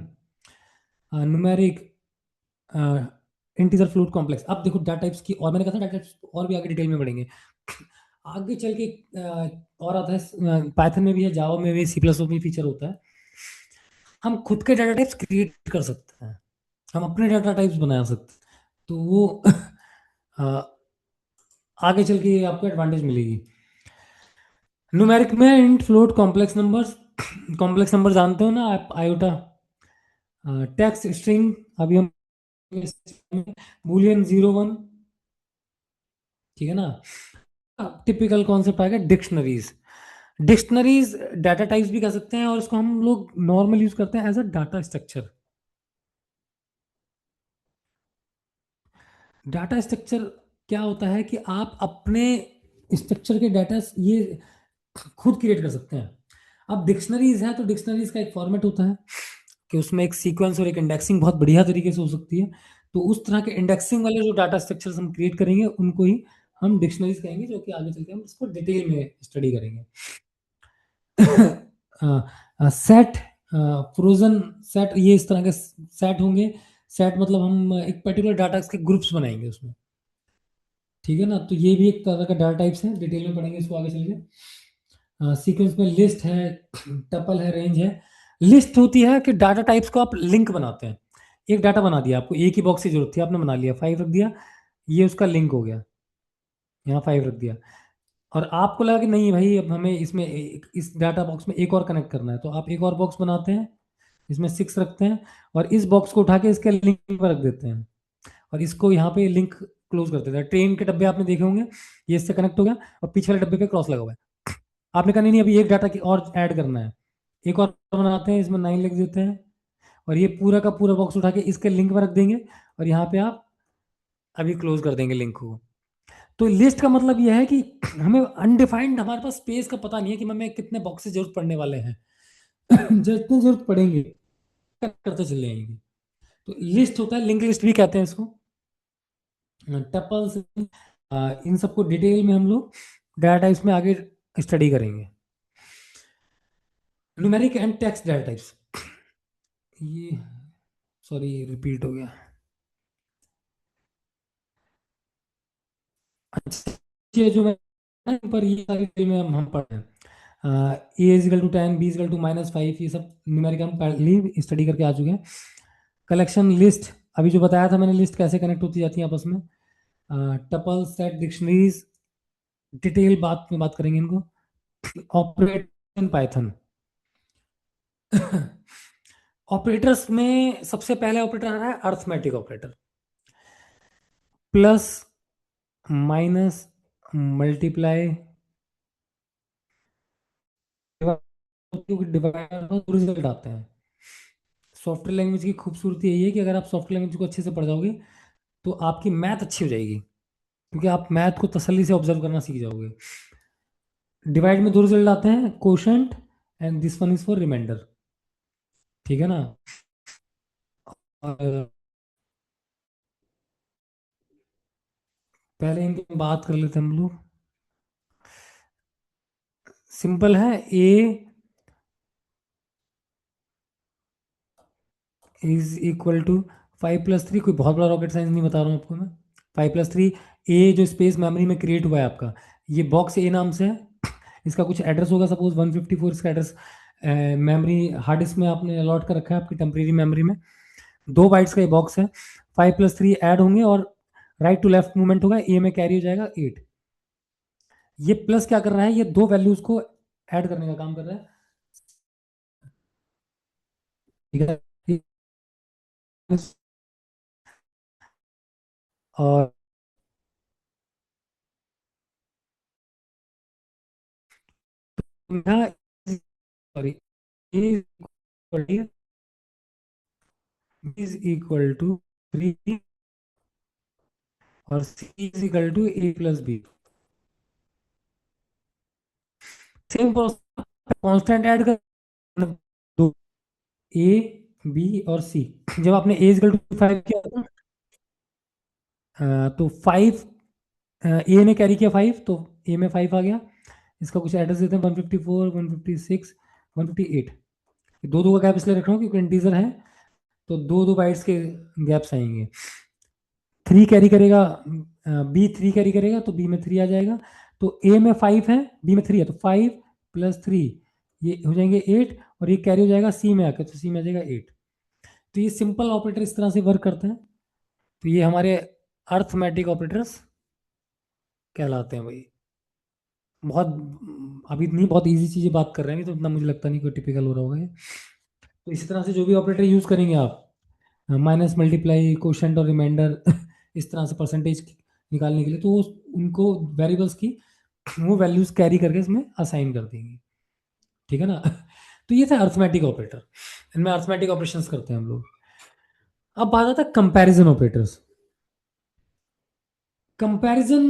numeric, integer, float, complex. अब देखो डाटा टाइप्स की, और मैंने कहा था डाटा टाइप्स और भी आगे डिटेल में पढ़ेंगे आगे चल के। और आता है पाइथन में भी है, जावा में भी, सी प्लस में भी फीचर होता है, हम खुद के डाटा टाइप्स क्रिएट कर सकते हैं, हम अपने डाटा टाइप्स बना सकते हैं। तो वो अ, आगे चल के आपको एडवांटेज मिलेगी। न्यूमेरिक में int, float, complex numbers. Complex number जानते हो ना आप, आयोटा, टेक्स्ट स्ट्रिंग, अभी हम बूलियन 0 1। ठीक है ना। टिपिकल कॉन्सेप्ट आएगा डिक्शनरीज। डिक्शनरीज डाटा टाइप्स भी कर सकते हैं, और इसको हम लोग नॉर्मल यूज करते हैं as a data structure. Data structure क्या होता है कि आप अपने स्ट्रक्चर के डाटा ये खुद क्रिएट कर सकते हैं। अब डिक्शनरीज है तो डिक्शनरीज का एक फॉर्मेट होता है कि उसमें एक सीक्वेंस और एक इंडेक्सिंग बहुत बढ़िया तरीके से हो सकती है। तो उस तरह के इंडेक्सिंग वाले जो डाटा स्ट्रक्चर्स हम क्रिएट करेंगे उनको ही हम डिक्शनरीज कहेंगे, जो कि आगे चल के हम इसको डिटेल में स्टडी करेंगे। सेट, फ्रोजन सेट, ये इस तरह के सेट होंगे। सेट मतलब हम एक पर्टिकुलर डाटा के ग्रुप्स बनाएंगे उसमें। ठीक है ना। तो ये भी एक तरह का डाटा टाइप्स है, डिटेल में पढ़ेंगे इसको आगे चल के। सीक्वेंस में लिस्ट है, टपल है, रेंज है। लिस्ट होती है कि डाटा टाइप्स को आप लिंक बनाते हैं। एक डाटा बना दिया, आपको एक ही बॉक्स की जरूरत थी, आपने बना लिया, 5 रख दिया, ये उसका लिंक हो गया, यहाँ 5 रख दिया। और आपको लगा कि नहीं भाई, अब हमें इसमें इस डाटा बॉक्स में एक और कनेक्ट करना है, तो आप एक और बॉक्स बनाते हैं, इसमें 6 रखते हैं, और इस बॉक्स को उठा के इसके लिंक पर रख देते हैं, और इसको यहाँ पे लिंक क्लोज कर देते हैं। ट्रेन के डब्बे आपने देखे होंगे, ये इससे कनेक्ट हो गया और पीछे वाले डब्बे पे क्रॉस लगा हुआ है। आपने कहा नहीं नहीं, अभी एक डाटा की और ऐड करना है, एक और बनाते हैं, इसमें 9 लिख देते हैं, और ये पूरा का पूरा बॉक्स उठा के इसके लिंक पर रख देंगे, और यहाँ पे आप अभी क्लोज कर देंगे लिंक को। तो लिस्ट का मतलब यह है कि हमें अनडिफाइंड, हमारे पास स्पेस का पता नहीं है कि हमें कितने बॉक्सेस जरूरत पड़ने वाले हैं। जितने जरूरत पड़ेंगे करते चले जाएंगे। तो लिस्ट होता है, लिंक लिस्ट भी कहते हैं इसको, टपल्स। इन सबको डिटेल में हम लोग डाटा टाइप्स में आगे स्टडी करेंगे। Numeric and text data types, ये सॉरी रिपीट हो गया। अच्छा, ये जो मैं पर ये सारी डिटेल में हम पढ़ रहे हैं, A equal to 10, B equal to -5, ये सब न्यूमेरिक हम पहले ही स्टडी करके आ चुके हैं। कलेक्शन लिस्ट, अभी जो बताया था मैंने, लिस्ट कैसे कनेक्ट होती जाती है आपस में। टपल, सेट, डिक्शनरीज, डिटेल बात में बात करेंगे इनको। Operate in Python. ऑपरेटर्स में सबसे पहले ऑपरेटर आ रहा है arithmetic operator. Plus, minus, multiply, divide, result आते हैं। सॉफ्टवेयर लैंग्वेज की खूबसूरती यही है कि अगर आप सॉफ्टवेयर लैंग्वेज को अच्छे से पढ़ जाओगे तो आपकी मैथ अच्छी हो जाएगी, क्योंकि आप मैथ को तसल्ली से ऑब्जर्व करना सीख जाओगे। डिवाइड में 2 रिजल्ट आते हैं, quotient and this one is for reminder. ठीक है ना। और पहले इनकी बात कर लेते हैं हम लोग। सिंपल है, ए इज इक्वल टू 5 + 3, कोई बहुत बड़ा रॉकेट साइंस नहीं बता रहा हूँ आपको मैं। 5 + 3, ए जो स्पेस मेमोरी में क्रिएट हुआ है आपका, ये बॉक्स ए नाम से है, इसका कुछ एड्रेस होगा, सपोज 154, इसका एड्रेस मेमोरी हार्ड डिस्क में आपने अलॉट कर रखा है आपकी टेम्परेरी मेमोरी में। 2 बाइट्स का ये बॉक्स है। 5 + 3 ऐड होंगे और राइट टू लेफ्ट मूवमेंट होगा, ए में कैरी हो जाएगा 8। ये प्लस क्या कर रहा है, ये दो वैल्यूज को ऐड करने का काम कर रहा है। ठीक है। और यहाँ सॉरी, इज इक्वल टू 3 और C is equal to A plus B. Same process, constant add कर दो, ए बी और सी। जब आपने ए इज इक्वल टू 5 किया था, तो 5, ए ने कैरी किया 5, तो ए में 5 आ गया। इसका कुछ एड्रेस देते हैं, 154, 156, 158। दो दो का गैप इसलिए रख रहा हूँ क्योंकि इंटीजर है, तो दो दो बाइट्स के गैप्स आएंगे। 3 कैरी करेगा, बी 3 कैरी करेगा तो बी में 3 आ जाएगा। तो ए में 5 है, बी में 3 है, तो 5 प्लस 3 ये हो जाएंगे 8, और ये कैरी हो जाएगा सी में आकर, तो सी में आ जाएगा 8। तो ये सिंपल ऑपरेटर इस तरह से वर्क करते हैं। तो ये हमारे अर्थमेटिक ऑपरेटर्स कहलाते हैं भाई। बहुत, अभी नहीं, बहुत इजी चीजें बात कर रहे हैं, तो इतना मुझे लगता नहीं कोई टिपिकल हो रहा होगा ये। तो इसी तरह से जो भी ऑपरेटर यूज करेंगे आप, माइनस, मल्टीप्लाई, कोशेंट और रिमाइंडर इस तरह से परसेंटेज निकालने के लिए, तो उनको वेरिएबल्स की वो वैल्यूज कैरी करके इसमें असाइन कर देंगे। ठीक है ना। तो ये था अर्थमेटिक ऑपरेटर। इनमें अर्थमेटिक ऑपरेशंस करते हैं हम लोग। अब बात आता है कंपैरिजन ऑपरेटर्स। कंपैरिजन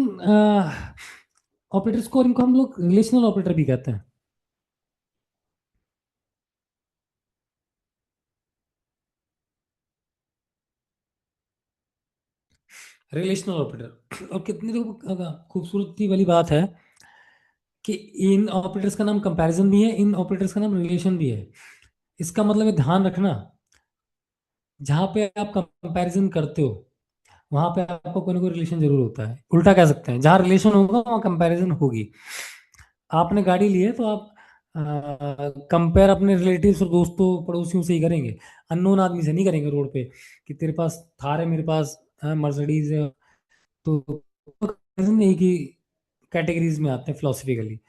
ऑपरेटर्स को, इनको हम लोग रिलेशनल ऑपरेटर भी कहते हैं। रिलेशनल ऑपरेटर, और कितनी खूबसूरती वाली बात है कि इन ऑपरेटर्स का नाम कंपैरिजन भी है, इन ऑपरेटर्स का नाम रिलेशन भी है। इसका मतलब है, ध्यान रखना, जहां पे आप कंपैरिजन करते हो वहां पे आपको कोई ना कोई रिलेशन जरूर होता है। उल्टा कह सकते हैं, जहां रिलेशन होगा वहां कंपैरिजन होगी। आपने गाड़ी ली है तो आप कंपेयर अपने रिलेटिव्स और दोस्तों पड़ोसियों से ही करेंगे, अननोन आदमी से नहीं करेंगे रोड पे, कि तेरे पास थार है, मेरे पास मर्सिडीज है। तो कंपैरिजन एक ही कैटेगरीज में आते हैं फिलोसफिकली।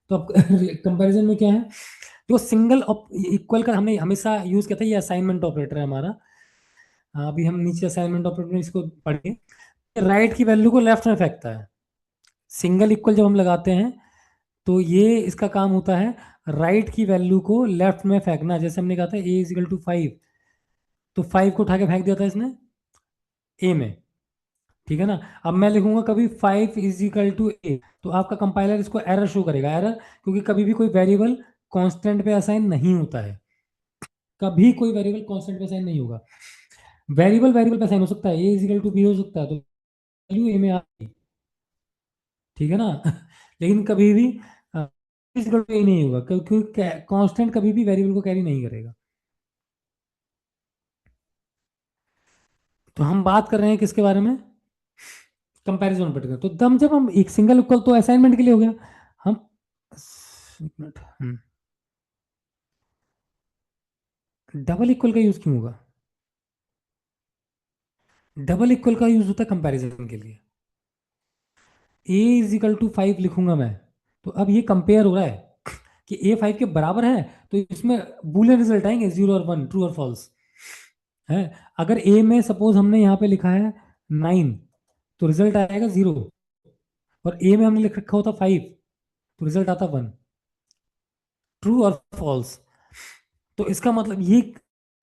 तो अब कंपैरिजन में क्या है, जो सिंगल इक्वल का हमने हमेशा यूज किया था, ये असाइनमेंट ऑपरेटर है हमारा। अभी हम नीचे असाइनमेंट ऑपरेटर में इसको पढ़ेंगे। राइट की वैल्यू को लेफ्ट में फेंकता है। सिंगल इक्वल जब हम लगाते हैं तो ये इसका काम होता है, राइट की वैल्यू को लेफ्ट में फेंकना। जैसे हमने कहा था ए इज इक्वल टू 5, तो 5 को उठा के फेंक दिया था इसने ए में। ठीक है ना। अब मैं लिखूंगा कभी 5 इज इक्वल टू ए, तो आपका कंपाइलर इसको एरर शो करेगा, एरर, क्योंकि कभी भी कोई वेरिएबल कांस्टेंट पे असाइन नहीं होता है। कभी कोई वेरिएबल कांस्टेंट पे असाइन नहीं होगा। वेरिएबल वेरिएबल पे असाइन हो सकता है, ए इज इक्वल टू बी हो सकता है, तो वैल्यू ए में आ गई। ठीक है ना। लेकिन कभी भी इज इक्वल टू ए नहीं होगा, क्योंकि कांस्टेंट कभी भी वेरिएबल को कैरी नहीं करेगा। तो हम बात कर रहे हैं किसके बारे में, कंपैरिजन ऑपरेटर। तो दम जब हम एक सिंगल इक्वल तो असाइनमेंट के लिए हो गया। हम एक मिनट, डबल इक्वल का यूज क्यों होगा। डबल इक्वल का यूज होता है कंपैरिजन के लिए। ए इज इक्वल टू 5 लिखूंगा मैं, तो अब ये कंपेयर हो रहा है कि ए 5 के बराबर है, तो इसमें बूलियन रिजल्ट आएंगे, 0 और 1, ट्रू और फॉल्स है। अगर ए में सपोज हमने यहाँ पे लिखा है 9, तो रिजल्ट आएगा 0, और ए में हमने लिख रखा होता 5, तो रिजल्ट आता 1, ट्रू और फॉल्स। तो इसका मतलब ये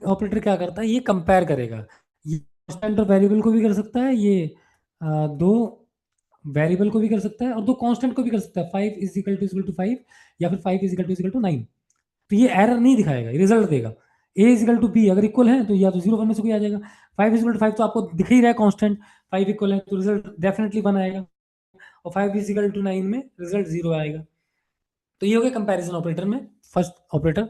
ऑपरेटर क्या करता है, ये कंपेयर करेगा। ये कांस्टेंट और वेरिएबल को भी कर सकता है, ये दो वेरिएबल को भी कर सकता है, और दो कांस्टेंट को भी कर सकता है, 5 इज इक्वल टू 5, या फिर 5 इज इक्वल टू 9। तो ये एरर नहीं दिखाएगा, ये रिजल्ट देगा। ए इजिकल टू बी अगर इक्वल है तो या तो 0 1 में से कोई आ जाएगा। 5 इजिकल टू 5 तो आपको दिख ही रहा है कांस्टेंट, 5 इक्वल है तो रिजल्ट डेफिनेटली 1 आएगा। और 5 इजिकल टू 9 में रिजल्ट 0 आएगा। तो ये हो गया कंपैरिजन ऑपरेटर में फर्स्ट ऑपरेटर।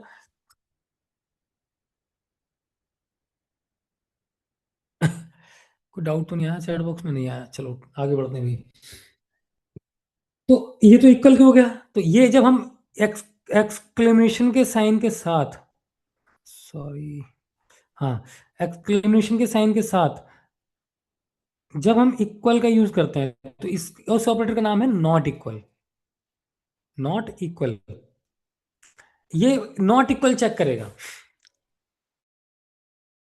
कोई डाउट तो नहीं आया, चैट बॉक्स में नहीं आया, चलो आगे बढ़ते हैं भी। तो ये तो इक्वल हो गया। तो ये जब हम एक्सक्लेमेशन के साइन के साथ, सॉरी, हाँ, एक्सक्लेमेशन के साइन के साथ जब हम इक्वल का यूज करते हैं तो इस उस ऑपरेटर का नाम है नॉट इक्वल। नॉट इक्वल, ये नॉट इक्वल चेक करेगा।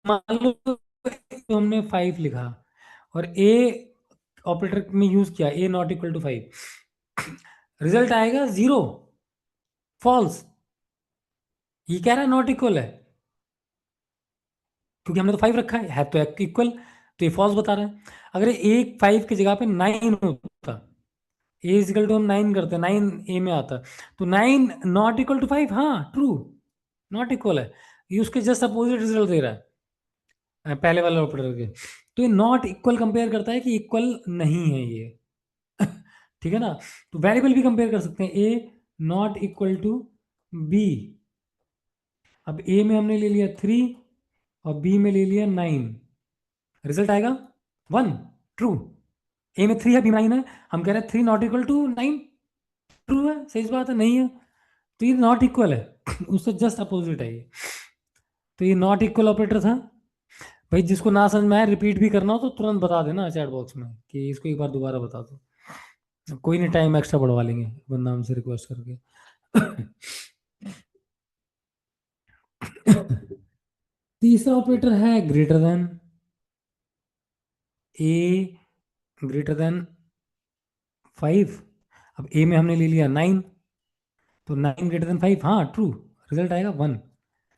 मान लो तो हमने 5 लिखा और ए ऑपरेटर में यूज किया, ए नॉट इक्वल टू 5, रिजल्ट आएगा 0, फॉल्स। ये कह रहा है नॉट इक्वल है, क्योंकि हमने तो 5 रखा है तो इक्वल, तो ये फॉल्स बता रहा है। अगर ए 5 की जगह पे 9 होता, ए इजिकल टू हम 9 करते हैं, 9 ए में आता, तो 9 नॉट इक्वल टू 5, हाँ ट्रू, नॉट इक्वल है। ये उसके जस्ट अपोजिट रिजल्ट दे रहा है पहले वाले ऑपरेटर के। तो ये नॉट इक्वल कंपेयर करता है कि इक्वल नहीं है ये। ठीक है ना। तो वेरिएबल भी कंपेयर कर सकते हैं, ए नॉट इक्वल टू बी। अब ए में हमने ले लिया 3 और बी में ले लिया 9, रिजल्ट आएगा 1, ट्रू। ए में 3 है, बी में 9 है, हम कह रहे हैं 3 नॉट इक्वल टू 9, ट्रू है, सही बात है, नहीं है। तो ये नॉट इक्वल है, उससे जस्ट अपोजिट है ये। तो ये नॉट इक्वल ऑपरेटर था। भाई जिसको ना समझ में आए, रिपीट भी करना हो तो तुरंत बता देना चैट बॉक्स में कि इसको एक बार दोबारा बता दो। कोई नहीं, टाइम एक्स्ट्रा बढ़वा लेंगे वरना हमसे रिक्वेस्ट करके। तीसरा ऑपरेटर है ग्रेटर देन। ए ग्रेटर देन 5। अब ए में हमने ले लिया 9, तो 9 ग्रेटर देन 5, हाँ ट्रू, रिजल्ट आएगा 1।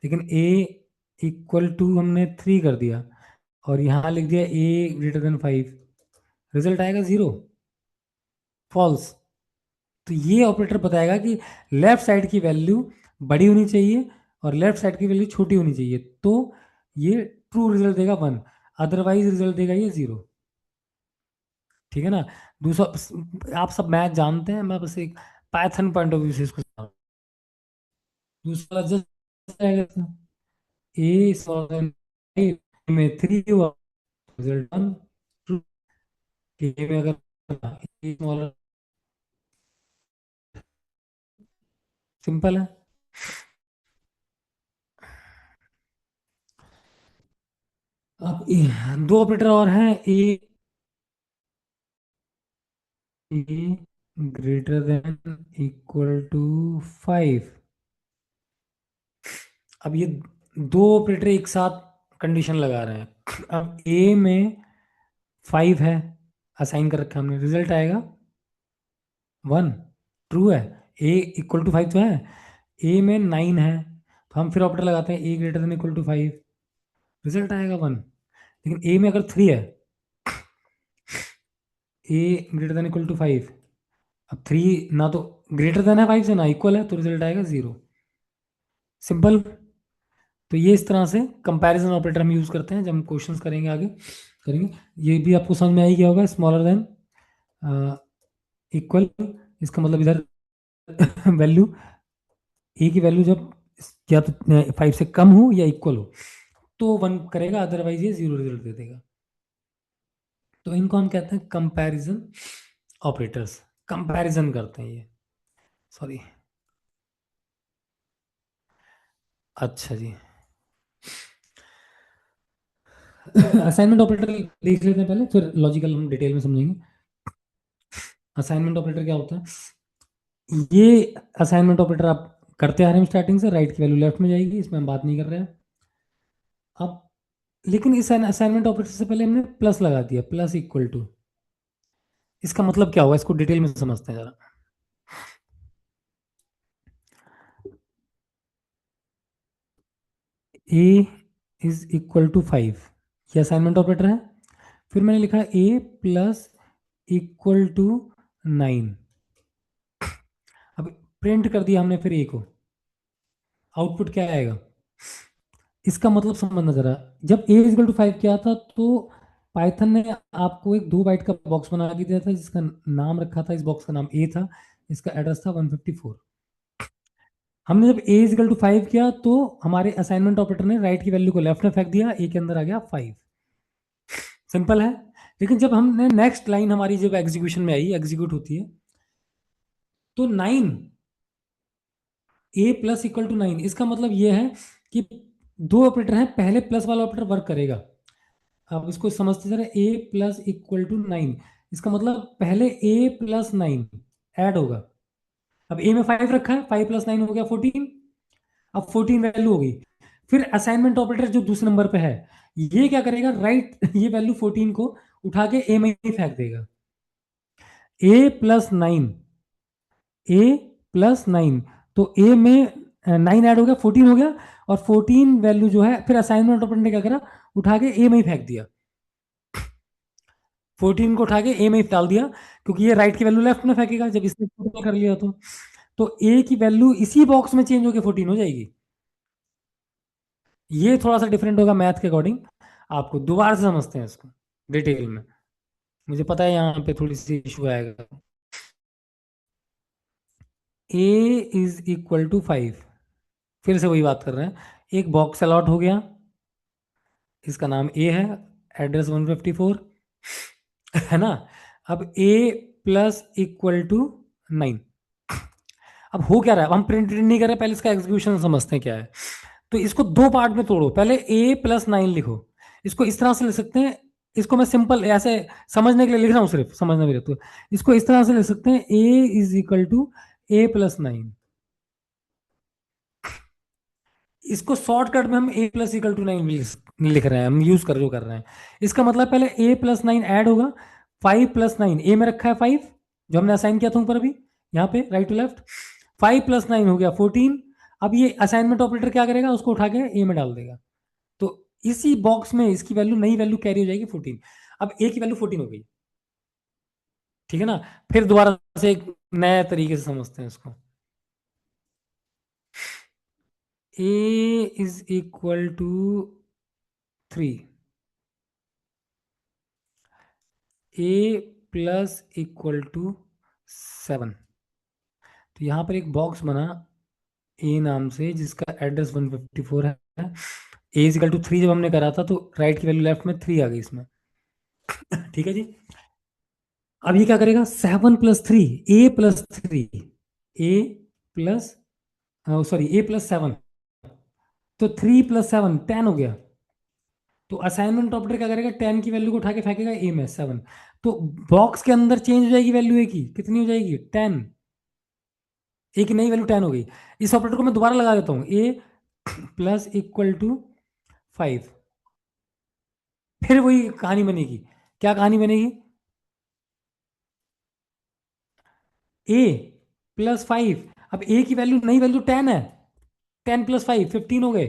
लेकिन ए इक्वल टू हमने 3 कर दिया और यहाँ लिख दिया ए ग्रेटर देन 5, रिजल्ट आएगा 0, फॉल्स। तो ये ऑपरेटर बताएगा कि लेफ्ट साइड की वैल्यू बड़ी होनी चाहिए और लेफ्ट साइड की वैल्यू छोटी होनी चाहिए, तो ये ट्रू रिजल्ट देगा 1, अदरवाइज रिजल्ट देगा ये 0। ठीक है ना। दूसरा, आप सब मैथ जानते हैं, मैं बस एक पाइथन पॉइंट ऑफ व्यू से इसको समझाऊं। दूसरा जस्ट ए में 3 हुआ, रिजल्ट 1, ट्रू। ए में अगर स्मॉलर, सिंपल है। अब दो ऑपरेटर और हैं, A greater than equal to 5। अब ये दो ऑपरेटर एक साथ कंडीशन लगा रहे हैं। अब ए में 5 है, असाइन कर रखा है हमने, रिजल्ट आएगा 1, ट्रू है। ए इक्वल टू 5 तो है, ए में 9 है, तो हम फिर ऑपरेटर लगाते हैं A greater than equal to 5, result आएगा 1। लेकिन ए में अगर 3 है, A greater than equal to 5, अब 3 ना तो ग्रेटर देन है 5 से, ना इक्वल है, तो रिजल्ट आएगा 0, सिंपल। तो ये इस तरह से कंपैरिजन ऑपरेटर हम यूज़ करते हैं जब हम क्वेश्चंस करेंगे, आगे करेंगे। ये भी आपको समझ में आ ही गया होगा, स्मॉलर देन इक्वल, इसका मतलब इधर वैल्यू, ए की वैल्यू जब या तो 5 से कम हो या इक्वल हो तो 1 करेगा, अदरवाइज ये 0 रिजल्ट दे देगा। तो इनको हम कहते हैं कंपैरिजन ऑपरेटर्स, कंपैरिजन करते हैं ये। सॉरी, अच्छा जी। असाइनमेंट ऑपरेटर देख लेते हैं पहले, फिर लॉजिकल हम डिटेल में समझेंगे। असाइनमेंट ऑपरेटर क्या होता है, ये असाइनमेंट ऑपरेटर आप करते आ रहे हैं स्टार्टिंग से, राइट की वैल्यू लेफ्ट में जाएगी, इसमें हम बात नहीं कर रहे हैं अब। लेकिन इस असाइनमेंट ऑपरेटर से पहले हमने प्लस लगा दिया, प्लस इक्वल टू, इसका मतलब क्या होगा, इसको डिटेल में समझते हैं जरा। ए इज इक्वल टू 5, ये असाइनमेंट ऑपरेटर है। फिर मैंने लिखा ए प्लस इक्वल टू 9। अब प्रिंट कर दिया हमने फिर ए को, आउटपुट क्या आएगा, इसका मतलब समझना जरा। जब ए इक्वल टू 5 किया था तो पाइथन ने आपको एक 2 बाइट का बॉक्स बना के दिया था जिसका नाम रखा था, इस बॉक्स का नाम ए था, इसका एड्रेस था 154। हमने जब ए इक्वल टू 5 किया तो हमारे असाइनमेंट ऑपरेटर ने राइट की वैल्यू को लेफ्ट में फेंक दिया, ए के अंदर आ गया 5, सिंपल है। लेकिन जब हमने नेक्स्ट लाइन हमारी जब एग्जीक्यूशन में आई, एग्जीक्यूट होती है, तो 9, ए प्लस इक्वल टू 9, इसका मतलब ये है कि दो ऑपरेटर हैं, पहले प्लस वाला ऑपरेटर वर्क करेगा, अब इसको समझते जरा, ए प्लस इक्वल टू 9, इसका मतलब पहले ए प्लस 9 ऐड होगा। अब ए में 5 रखा है, 5 प्लस 9 हो गया 14। अब 14 वैल्यू होगी। फिर असाइनमेंट ऑपरेटर जो दूसरे नंबर पे है, ये क्या करेगा, राइट ये वैल्यू 14 को उठा के ए में ही फेंक देगा। ए प्लस 9, ए प्लस 9, तो ए में 9 ऐड हो गया, 14 हो गया। और 14 वैल्यू जो है, फिर असाइनमेंट ऑपरेटर ने क्या करा, उठा के ए में ही फेंक दिया। 14 को उठा के ए में ही डाल दिया, क्योंकि ये राइट की वैल्यू लेफ्ट में फेंकेगा जब इसने कर लिया तो ए की वैल्यू इसी बॉक्स में चेंज होकर 14 हो जाएगी। ये थोड़ा सा डिफरेंट होगा मैथ के अकॉर्डिंग। आपको दोबारा से समझते हैं इसको डिटेल में। मुझे पता है यहाँ पे थोड़ी सी इशू आएगा। ए इज इक्वल टू 5, फिर से वही बात कर रहे हैं। एक बॉक्स अलॉट हो गया, इसका नाम ए है, एड्रेस 154 है ना। अब ए प्लस इक्वल टू 9। अब हो क्या रहा है, अब हम प्रिंट नहीं कर रहे, पहले इसका एग्जीक्यूशन समझते हैं क्या है। तो इसको दो पार्ट में तोड़ो, पहले ए प्लस 9 लिखो। इसको इस तरह से लिख सकते हैं, इसको मैं सिंपल ऐसे समझने के लिए लिख रहा हूँ, सिर्फ समझना भी रहता है। इसको इस तरह से लिख सकते हैं, A is equal to A plus 9। इसको शॉर्टकट में हम ए प्लस इक्वल टू 9 लिख रहे हैं, हम यूज कर जो कर रहे हैं। इसका मतलब पहले ए प्लस 9 ऐड होगा, 5 प्लस 9, ए में रखा है 5 जो हमने असाइन किया था ऊपर अभी, यहाँ पे राइट टू लेफ्ट। 5 प्लस 9 हो गया 14। अब ये असाइनमेंट ऑपरेटर क्या करेगा, उसको उठा के ए में डाल देगा। तो इसी बॉक्स में इसकी वैल्यू, नई वैल्यू कैरी हो जाएगी 14। अब ए की वैल्यू 14 हो गई, ठीक है ना। फिर दोबारा से एक नए तरीके से समझते हैं इसको। A is equal to 3, A plus equal to 7। तो यहाँ पर एक बॉक्स बना ए नाम से, जिसका एड्रेस 154 है। ए इज इक्वल टू 3 जब हमने करा था, तो राइट की वैल्यू लेफ्ट में 3 आ गई इसमें। ठीक है जी। अब ये क्या करेगा, 7 plus 3, A plus 3, A plus, sorry A plus 7, तो 3 प्लस 7 10 हो गया। तो असाइनमेंट ऑपरेटर क्या करेगा, 10 की वैल्यू को उठा के फेंकेगा ए में 7। तो बॉक्स के अंदर चेंज हो जाएगी वैल्यू ए की, कितनी हो जाएगी 10। ए की नई वैल्यू 10 हो गई। इस ऑपरेटर को मैं दोबारा लगा देता हूँ, ए प्लस इक्वल टू 5। फिर वही कहानी बनेगी। क्या कहानी बनेगी, ए प्लस 5। अब ए की वैल्यू, नई वैल्यू 10 है, 10 प्लस 5 15 हो गए।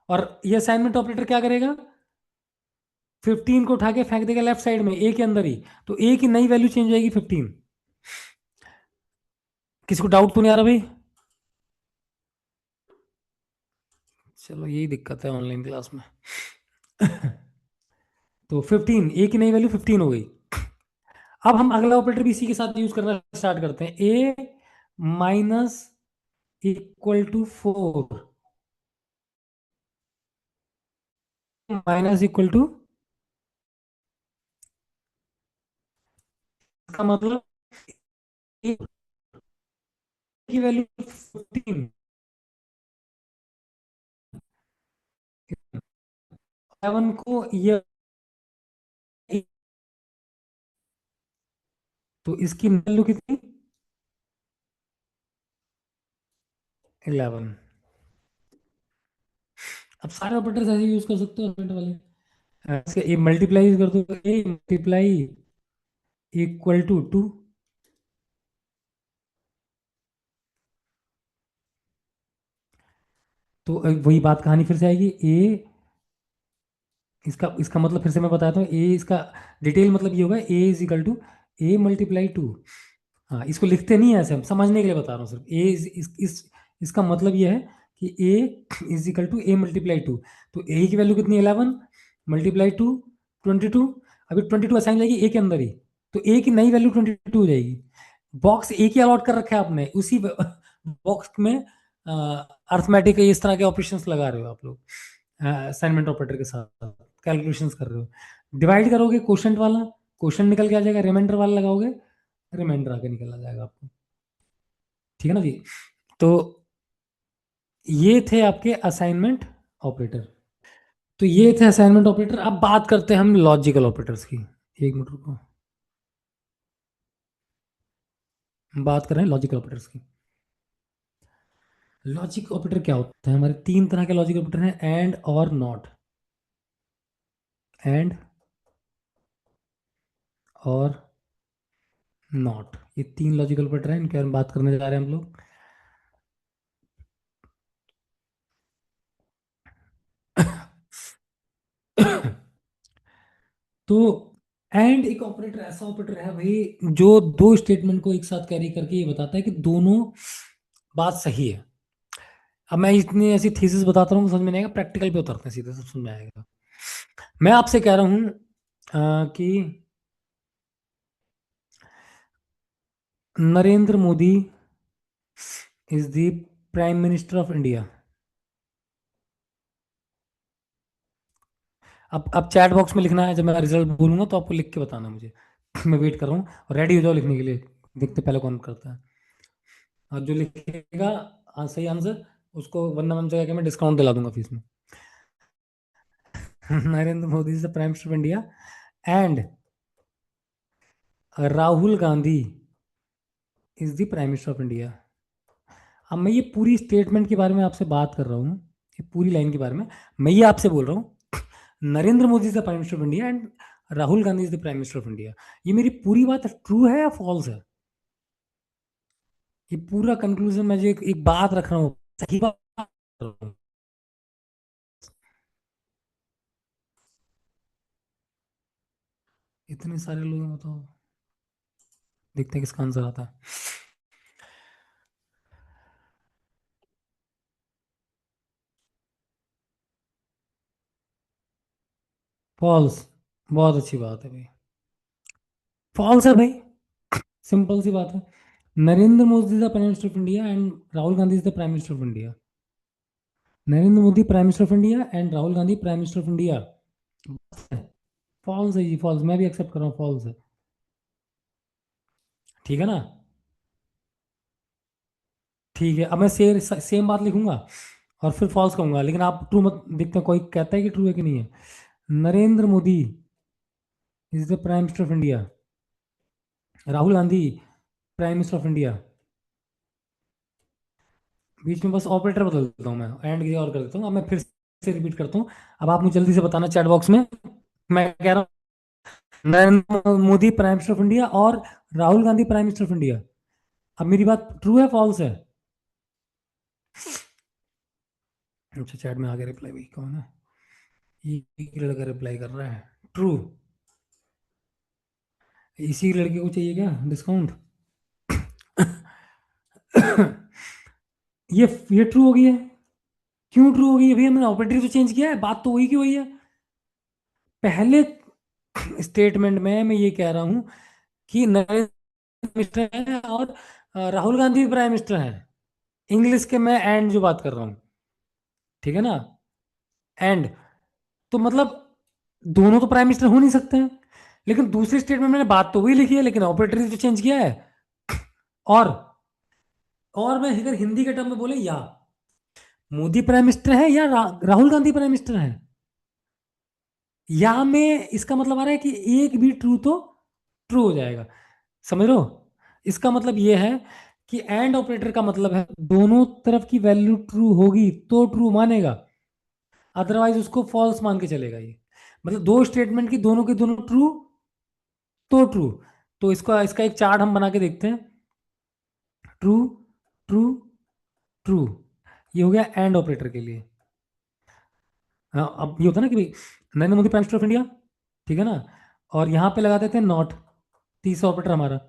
और ये असाइनमेंट ऑपरेटर क्या करेगा, 15 को उठा के फेंक देगा लेफ्ट साइड में, ए के अंदर ही। तो ए की नई वैल्यू चेंज हो जाएगी 15। किसी को डाउट तो नहीं आ रहा भाई। चलो यही दिक्कत है ऑनलाइन क्लास में। तो 15, ए की नई वैल्यू 15 हो गई। अब हम अगला ऑपरेटर भी इसी के साथ यूज करना स्टार्ट करते हैं, A minus equal to 4, minus equal to, इसका मतलब ए की वैल्यू 15, 7 को ये, तो इसकी वैल्यू कितनी, 11। अब सारे ऑपरेटर्स ऐसे यूज कर सकते हो ऑपरेटर वाले। इसके ए मल्टीप्लाई कर दो, ए मल्टीप्लाई इक्वल टू 2। तो वही बात कहानी फिर से आएगी, ए, इसका इसका मतलब फिर से मैं बताता हूँ, ए इसका डिटेल मतलब ये होगा, A is equal to A multiply 2। हाँ, इसको लिखते नहीं है ऐसे, हम समझने के लिए बता रहा हूँ सिर्फ। ए इसका मतलब ये है कि A is equal to A multiply 2। तो ए की वैल्यू कितनी, 11 मल्टीप्लाई 2, 22। अभी 22 असाइन जाएगी ए के अंदर ही, तो ए की नई वैल्यू 22 हो जाएगी। बॉक्स ए की अलॉट कर रखा है आपने, उसी बॉक्स में अर्थमेटिक इस तरह के ऑपरेशंस लगा रहे हो आप लोग, असाइनमेंट ऑपरेटर के साथ कैलकुलेशंस कर रहे हो। डिवाइड करोगे क्वोशंट वाला, क्वोशंट निकल के आ जाएगा, रिमाइंडर वाला लगाओगे, रिमाइंडर आगे निकल आ जाएगा आपको। ठीक है ना जी। तो ये थे आपके असाइनमेंट ऑपरेटर। तो ये थे असाइनमेंट ऑपरेटर। अब बात करते हैं हम लॉजिकल ऑपरेटर्स की। एक मिनट रुको, हम बात कर रहे हैं लॉजिकल ऑपरेटर्स की। लॉजिक ऑपरेटर क्या होता है? हमारे तीन तरह के लॉजिक ऑपरेटर हैं, एंड और नॉट। एंड और नॉट, ये तीन लॉजिकल ऑपरेटर हैं, इनके बारे में बात करने जा रहे हैं हम लोग। तो एंड एक ऑपरेटर ऐसा ऑपरेटर है भाई, जो दो स्टेटमेंट को एक साथ कैरी करके ये बताता है कि दोनों बात सही है। अब मैं इतनी ऐसी थीसिस बताता हूँ, समझ में नहीं आएगा, प्रैक्टिकल पे उतरते हैं सीधे, सब समझ में आएगा। मैं आपसे कह रहा हूँ कि Narendra Modi is the prime minister of India. अब चैट बॉक्स में लिखना है, जब मैं रिजल्ट बोलूंगा तो आपको लिख के बताना मुझे। मैं वेट कर रहा हूँ, रेडी हो जाओ लिखने के लिए। देखते पहले कौन करता है। और जो लिखेगा सही आंसर, उसको 1 नंबर जगह के मैं डिस्काउंट दिला दूंगा फीस में। Narendra Modi is the prime minister of India and Rahul Gandhi is the prime minister of India. अब मैं ये पूरी स्टेटमेंट के बारे में आपसे बात कर रहा हूँ, ये पूरी लाइन के बारे में मैं ये आपसे बोल रहा हूँ। Narendra Modi is the prime minister of India and Rahul Gandhi is the prime minister of India. ये मेरी पूरी बात ट्रू है या फॉल्स है? ये पूरा कंक्लूजन मैं जो एक बात रख रहा हूँ, सही बात कर रहा हूँ। इतने सारे लोग हैं, बताओ, देखते हैं किसका आंसर आता है। फॉल्स। बहुत अच्छी बात है भाई, फॉल्स है भाई। सिंपल सी बात है। Narendra Modi is the prime minister of India and Rahul Gandhi is the prime minister of India. Narendra Modi prime minister of India and Rahul Gandhi prime minister of India. False है जी, फॉल्स, मैं भी एक्सेप्ट कर रहा हूँ, फॉल्स है। ठीक है ना? ठीक है, अब मैं सेम बात लिखूंगा और फिर फॉल्स कहूंगा, लेकिन आप ट्रू मत, देखते हैं कोई कहता है कि ट्रू है कि नहीं है। Narendra Modi is the prime minister of India, Rahul Gandhi prime minister of India. बीच में बस ऑपरेटर बदल देता हूँ मैं, एंड किसी और कर देता हूँ। अब मैं फिर से रिपीट करता हूँ, अब आप मुझे जल्दी से बताना चैट बॉक्स में। मैं कह रहा हूँ Narendra Modi prime minister of India और Rahul Gandhi prime minister of India. अब मेरी बात ट्रू है फॉल्स है? अच्छा, चैट में आ गया रिप्लाई, भाई कौन है? ये लड़का रिप्लाई कर रहा है ट्रू। इसी लड़के को चाहिए क्या डिस्काउंट? ये ट्रू हो गई है। क्यों ट्रू हो गई है भैया? मैंने ऑपरेटर तो चेंज किया है, बात तो वही की वही है। पहले स्टेटमेंट में मैं ये कह रहा हूं कि नरेंद्र मिनिस्टर है और राहुल गांधी प्राइम मिनिस्टर है। इंग्लिश के मैं एंड जो बात कर रहा हूँ, ठीक है ना? एंड, तो मतलब दोनों तो प्राइम मिनिस्टर हो नहीं सकते हैं। लेकिन दूसरे स्टेटमेंट में मैंने बात तो वही लिखी है, लेकिन ऑपरेटर तो चेंज किया है। और और मैं अगर हिंदी के टर्म में बोले, या मोदी प्राइम मिनिस्टर है या राहुल गांधी प्राइम मिनिस्टर है, या में इसका मतलब आ रहा है कि एक भी ट्रू तो ट्रू हो जाएगा। समझ लो, इसका मतलब ये है कि एंड ऑपरेटर का मतलब है दोनों तरफ की वैल्यू ट्रू होगी तो ट्रू मानेगा, अदरवाइज उसको फॉल्स मान के चलेगा। ये मतलब दो स्टेटमेंट की दोनों के दोनों ट्रू तो ट्रू। तो इसका इसका एक चार्ट हम बना के देखते हैं। ट्रू, ट्रू, ट्रू, ये हो गया एंड ऑपरेटर के लिए। हाँ, अब ये होता है ना कि भाई Narendra Modi prime minister of India, ठीक है ना? और यहाँ पे लगा देते हैं नॉट, तीसरा ऑपरेटर हमारा,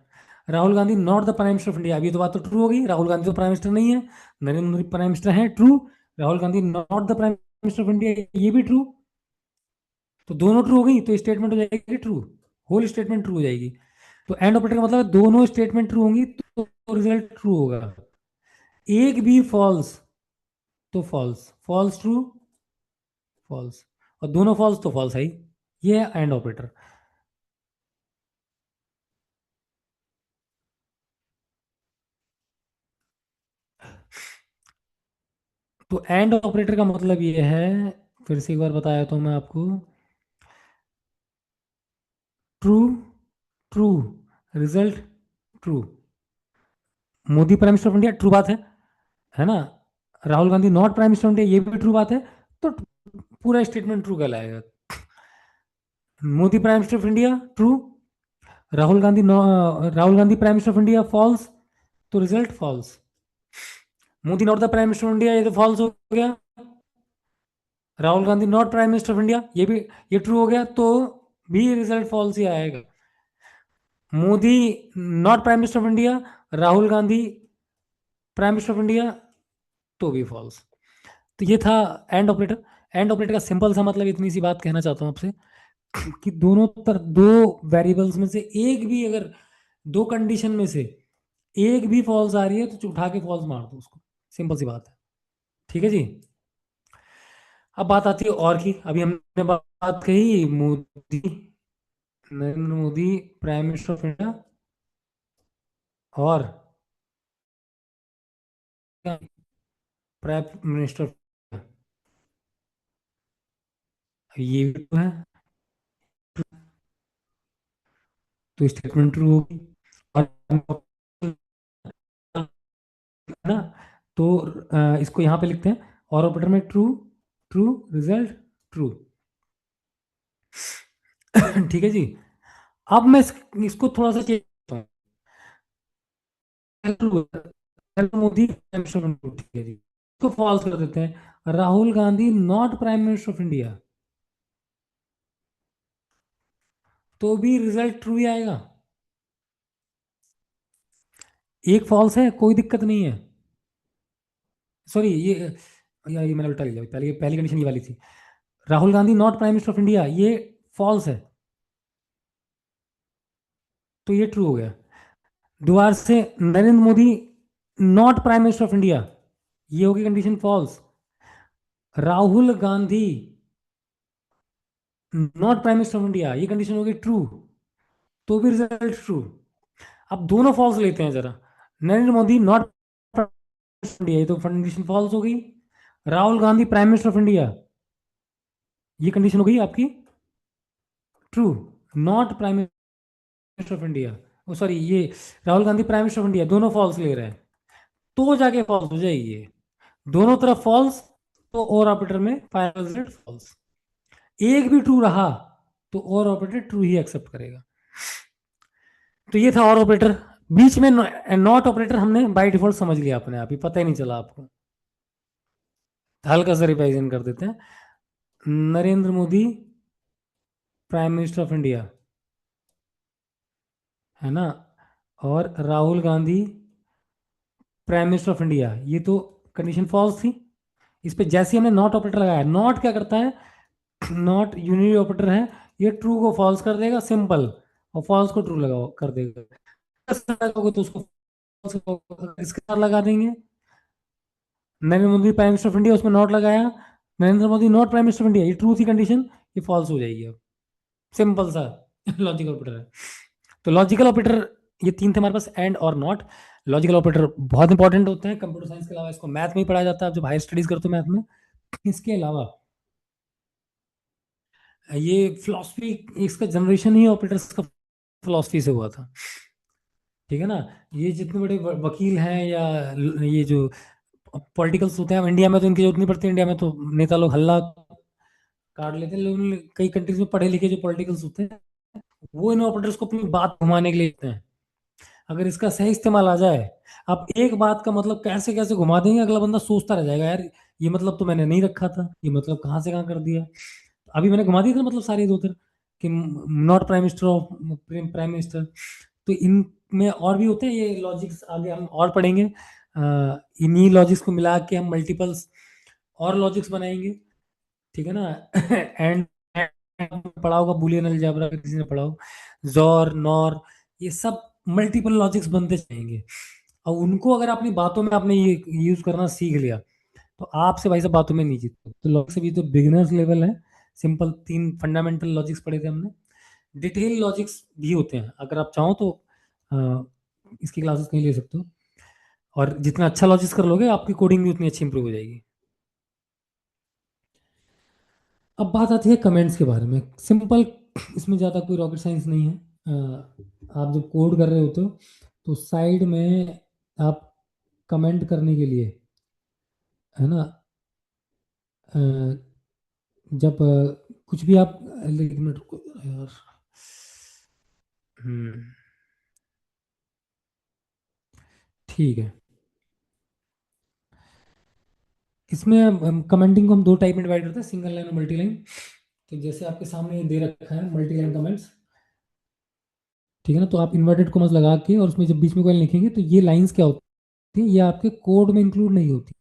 Rahul Gandhi not the prime minister of India. अब ये तो बात तो ट्रू होगी, राहुल गांधी तो प्राइम मिनिस्टर नहीं है, नरेंद्र मोदी प्राइम मिनिस्टर है, true. Rahul Gandhi not the prime minister of India, ये भी ट्रू। तो दोनों ट्रू हो गई तो स्टेटमेंट हो जाएगी ट्रू, होल स्टेटमेंट ट्रू हो जाएगी। तो एंड ऑपरेटर का मतलब है दोनों स्टेटमेंट ट्रू होंगी तो रिजल्ट ट्रू होगा। एक भी फॉल्स तो फॉल्स, फॉल्स ट्रू, फॉल्स, और दोनों फॉल्स तो फॉल्स है ही। ये है एंड ऑपरेटर। तो एंड ऑपरेटर का मतलब ये है फिर से एक बार बताया तो मैं आपको, true, true, result, true. Modi prime minister of India, true बात है ना। Rahul Gandhi not prime minister of India, ये भी ट्रू बात है। तो पूरा स्टेटमेंट ट्रू कहलाएगा। Modi prime minister of India, true. Rahul Gandhi prime minister of India, false. तो result false. Modi not the prime minister of India, ये तो फॉल्स हो गया। Rahul Gandhi not prime minister of India, ये भी, ये ट्रू हो गया, तो भी रिजल्ट फॉल्स ही आएगा। Modi not prime minister of India, Rahul Gandhi prime minister of India, तो भी फॉल्स। तो ये था एंड ऑपरेटर। एंड ऑपरेटर का सिंपल सा मतलब इतनी सी बात कहना चाहता हूं आपसे, कि दोनों तरफ दो वेरिएबल्स में से एक भी, अगर दो कंडीशन में से एक भी फॉल्स आ रही है तो उठा के फॉल्स मार दो उसको। सिंपल सी बात है। ठीक है जी। अब बात आती है और की। अभी हमने बात कही Modi, Narendra Modi prime minister of India, और प्राइम मिनिस्टर, ये भी तो है। तो स्टेटमेंट ट्रू होगी। और है ना। तो इसको यहाँ पे लिखते हैं, और ऑपरेटर में ट्रू, ट्रू, रिजल्ट, ट्रू। ठीक है जी। अब मैं इसको थोड़ा सा चेंज करता हूँ। True, Narendra Modi prime minister of India, ठीक है जी, इसको फॉल्स कर देते हैं। Rahul Gandhi not prime minister of India, तो भी रिजल्ट ट्रू ही आएगा। एक फॉल्स है, कोई दिक्कत नहीं है। सॉरी, ये मैंने उल्टा लिया। पहले पहली कंडीशन ये वाली थी, Rahul Gandhi not prime minister of India, ये फॉल्स है, तो ये ट्रू हो गया। दोबारा से, Narendra Modi not prime minister of India, ये होगी condition false. Rahul Gandhi not prime minister of India, ये कंडीशन होगी ट्रू, तो भी रिजल्ट ट्रू। अब दोनों फॉल्स लेते हैं जरा। Narendra Modi not prime minister of India, ये तो कंडीशन फॉल्स हो गई। Rahul Gandhi prime minister of India, ये कंडीशन हो गई आपकी true. Not prime minister of India, oh sorry, ये Rahul Gandhi prime minister of India, दोनों फॉल्स ले रहे हैं, तो जाके फॉल्स हो जाएगी ये। दोनों तरफ फॉल्स, तो और ऑपरेटर में फाइनल रिजल्ट फॉल्स। एक भी ट्रू रहा तो और ऑपरेटर ट्रू ही एक्सेप्ट करेगा। तो ये था और ऑपरेटर। बीच में नॉट ऑपरेटर हमने बाय डिफॉल्ट समझ लिया अपने आप ही, पता ही नहीं चला आपको। हल्का सा रिवाइजन कर देते हैं। Narendra Modi prime minister of India, है ना, और Rahul Gandhi prime minister of India, ये तो कंडीशन फॉल्स थी। इस पे जैसे ही हमने नॉट ऑपरेटर लगाया, नॉट क्या करता है, नॉट यूनिटी ऑपरेटर है, ये ट्रू को फॉल्स कर देगा, सिंपल, और फॉल्स को ट्रू लगा कर देगा। तो उसको false इसके साथ लगा देंगे। Narendra Modi prime minister of India, उसमें नॉट लगाया, Narendra Modi not prime minister of India, ये ट्रू थी कंडीशन, ये फॉल्स हो जाएगी अब। सिंपल सा लॉजिकल ऑपरेटर है। तो लॉजिकल ऑपरेटर ये तीन थे हमारे पास, एंड और नॉट। लॉजिकल ऑपरेटर बहुत इंपॉर्टेंट होते हैं कंप्यूटर साइंस के अलावा, इसको मैथ में ही पढ़ाया जाता है आप जब हायर स्टडीज करते हो मैथ में। इसके अलावा ये फिलोसफी, इसका जनरेशन ही ऑपरेटर्स का फिलोसफी से हुआ था। ठीक है ना। ये जितने बड़े वकील हैं, या ये जो पॉलिटिकल्स होते हैं, इंडिया में तो इनकी जरूरत नहीं पड़ती, इंडिया में तो नेता लोग हल्ला काट लेते हैं, लेकिन कई कंट्रीज में पढ़े लिखे जो पॉलिटिकल्स होते हैं, वो इन ऑपरेटर्स को अपनी बात घुमाने के लिए लेते हैं। अगर इसका सही इस्तेमाल आ जाए, आप एक बात का मतलब कैसे कैसे घुमा देंगे, अगला बंदा सोचता रह जाएगा, यार ये मतलब तो मैंने नहीं रखा था, ये मतलब कहाँ से कहाँ कर दिया। अभी मैंने घुमा दिया था मतलब सारे इधर उधर, कि not prime minister of prime minister. तो इनमें और भी होते हैं ये लॉजिक्स, आगे हम और पढ़ेंगे। इन्हीं लॉजिक्स को मिला के हम मल्टीपल्स और लॉजिक्स बनाएंगे। ठीक है ना। एंड पढ़ा होगा बुलियन अलजेब्रा, किसी ने पढ़ा हो, जोर, नॉर, ये सब मल्टीपल लॉजिक्स बनते जाएंगे। और उनको अगर अपनी बातों में आपने ये यूज करना सीख लिया, तो आपसे भाई साहब बातों में नहीं जीतते। तो लॉजिक्स अभी तो बिगिनर्स लेवल है। सिंपल तीन फंडामेंटल लॉजिक्स पढ़े थे हमने। डिटेल लॉजिक्स भी होते हैं, अगर आप चाहो तो इसकी क्लासेस कहीं ले सकते हो। और जितना अच्छा लॉजिक्स कर लोगे, आपकी कोडिंग भी उतनी अच्छी इंप्रूव हो जाएगी। अब बात आती है कमेंट्स के बारे में। सिंपल, इसमें ज़्यादा कोई रॉकेट साइंस नहीं है। आप जब कोड कर रहे होते हो तो साइड में आप कमेंट करने के लिए, है ना, अ, जब कुछ भी आप, एक मिनट रुको यार। हम्म, ठीक है। इसमें हम कमेंटिंग को हम दो टाइप में डिवाइड करते हैं, सिंगल लाइन और मल्टी लाइन। तो जैसे आपके सामने ये दे रखा है मल्टी लाइन कमेंट्स, ठीक है ना, तो आप इन्वर्टेड कॉमर्स लगा के और उसमें जब बीच में कोई लिखेंगे तो ये लाइंस क्या होती है, ये आपके कोड में इंक्लूड नहीं होती,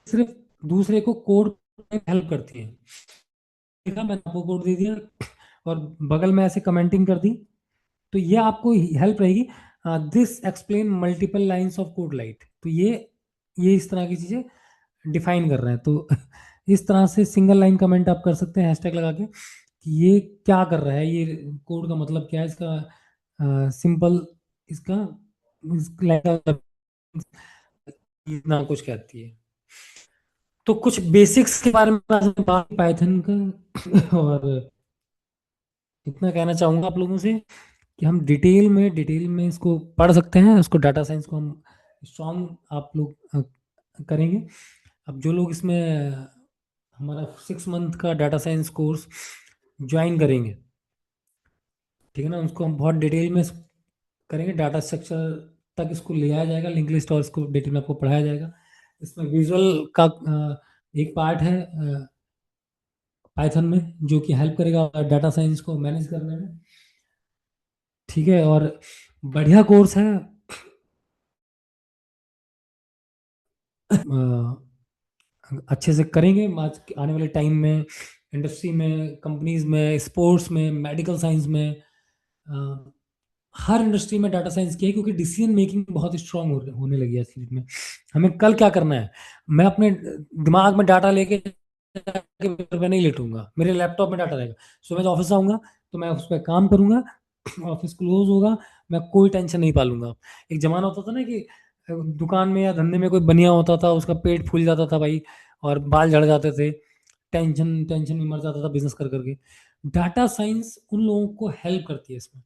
सिर्फ दूसरे को कोड में हेल्प करती है। ठीक है, मैंने आपको कोड दे दिया और बगल में ऐसे कमेंटिंग कर दी, तो ये आपको हेल्प रहेगी। This explain multiple lines of code light, तो ये इस तरह की चीजें डिफाइन कर रहे हैं। तो इस तरह से सिंगल लाइन कमेंट आप कर सकते हैं हैशटैग लगा के कि ये क्या कर रहा है, ये कोड का मतलब क्या है इसका, सिंपल इसका, इतना कुछ कहती है। तो कुछ बेसिक्स के बारे में पाइथन का और इतना कहना चाहूंगा आप लोगों से कि हम डिटेल में इसको पढ़ सकते हैं, उसको डाटा साइंस को हम स्ट्रॉन्ग आप लोग करेंगे। अब जो लोग इसमें हमारा 6 मंथ का डाटा साइंस कोर्स ज्वाइन करेंगे, ठीक है ना, उसको हम बहुत डिटेल में करेंगे, डाटा स्ट्रक्चर तक इसको ले आया जाएगा, लिंक लिस्ट और इसको डिटेल में आपको पढ़ाया जाएगा। इसमें विजुअल का एक पार्ट है पाइथन में, जो कि हेल्प करेगा डाटा साइंस को मैनेज करने में। ठीक है, और बढ़िया कोर्स है। अच्छे से करेंगे आज आने वाले टाइम में, इंडस्ट्री में, कंपनीज में, स्पोर्ट्स में, मेडिकल साइंस में, अ, हर इंडस्ट्री में डाटा साइंस की है, क्योंकि डिसीजन मेकिंग बहुत स्ट्रांग होने लगी है इस चीज में। हमें कल क्या करना है, मैं अपने दिमाग में डाटा लेके जाके पेपर पे नहीं लेटूंगा, मेरे लैपटॉप में डाटा रहेगा। सुबह जब ऑफिस आऊंगा तो मैं उस पर काम करूंगा, ऑफिस क्लोज होगा, मैं कोई टेंशन नहीं पालूंगा। एक जमाना होता था ना कि दुकान में या धंधे में कोई बनिया होता था, उसका पेट फूल जाता था भाई, और बाल झड़ जाते थे, टेंशन टेंशन में मर जाता था बिजनेस कर करके। डाटा साइंस उन लोगों को हेल्प करती है इसमें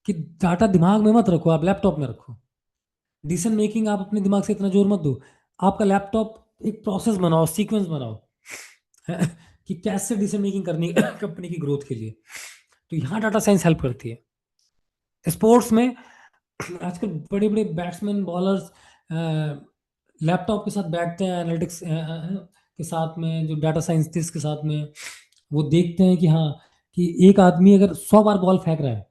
कि डाटा दिमाग में मत रखो, आप लैपटॉप में रखो। डिसीजन मेकिंग आप अपने दिमाग से इतना जोर मत दो, आपका लैपटॉप एक प्रोसेस बनाओ, सीक्वेंस बनाओ, है, कि कैसे डिसीजन मेकिंग करनी है कंपनी की ग्रोथ के लिए। तो यहाँ डाटा साइंस हेल्प करती है। स्पोर्ट्स में आजकल बड़े बड़े बैट्समैन बॉलर्स लैपटॉप के साथ बैठते हैं, एनालिटिक्स के साथ में, जो डाटा साइंटिस्ट के साथ में, वो देखते हैं कि हाँ, कि एक आदमी अगर 100 बार बॉल फेंक रहा है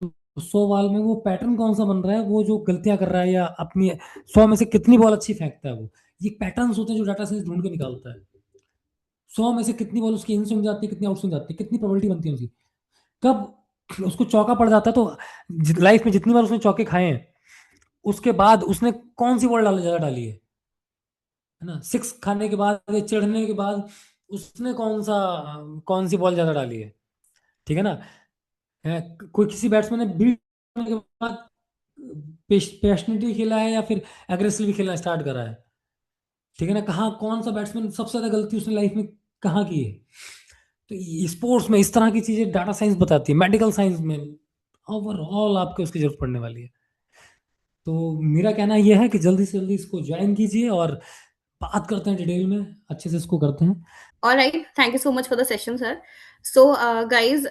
तो 100 बॉल में वो पैटर्न कौन सा बन रहा है, वो जो गलतियां कर रहा है, या अपनी 100 में से कितनी बॉल अच्छी फेंकता है वो, ये पैटर्न्स होते हैं जो डाटा साइंस ढूंढ के निकालता है। 100 में से कितनी बॉल उसकी इन स्विंग जाती है, कितनी आउट स्विंग जाती है, कितनी प्रोबेबिलिटी बनती है उसकी, कब उसको चौका पड़ जाता है, तो लाइफ में जितनी बार उसने चौके खाए हैं उसके बाद उसने कौन सी बॉल ज्यादा डाली है ना, सिक्स खाने के बाद या चढ़ने के बाद उसने कौन सी बॉल ज्यादा डाली है। ठीक है ना, कोई किसी बैट्समैन ने बीट करने के बाद पैशनेटली खेला है या फिर एग्रेसिवली खेलना स्टार्ट करा है। ठीक है ना, कहाँ कौन सा बैट्समैन सबसे ज्यादा गलती उसने लाइफ में कहाँ की है। तो स्पोर्ट्स में इस तरह की चीजें डाटा साइंस बताती है, मेडिकल साइंस में ओवरऑल आपको उसकी जरूरत पड़ने वाली है। तो मेरा कहना यह है कि जल्दी से जल्दी इसको ज्वाइन कीजिए और बात करते हैं डिटेल में, अच्छे से इसको करते हैं। All right. Thank you so much for the session, sir. So, guys,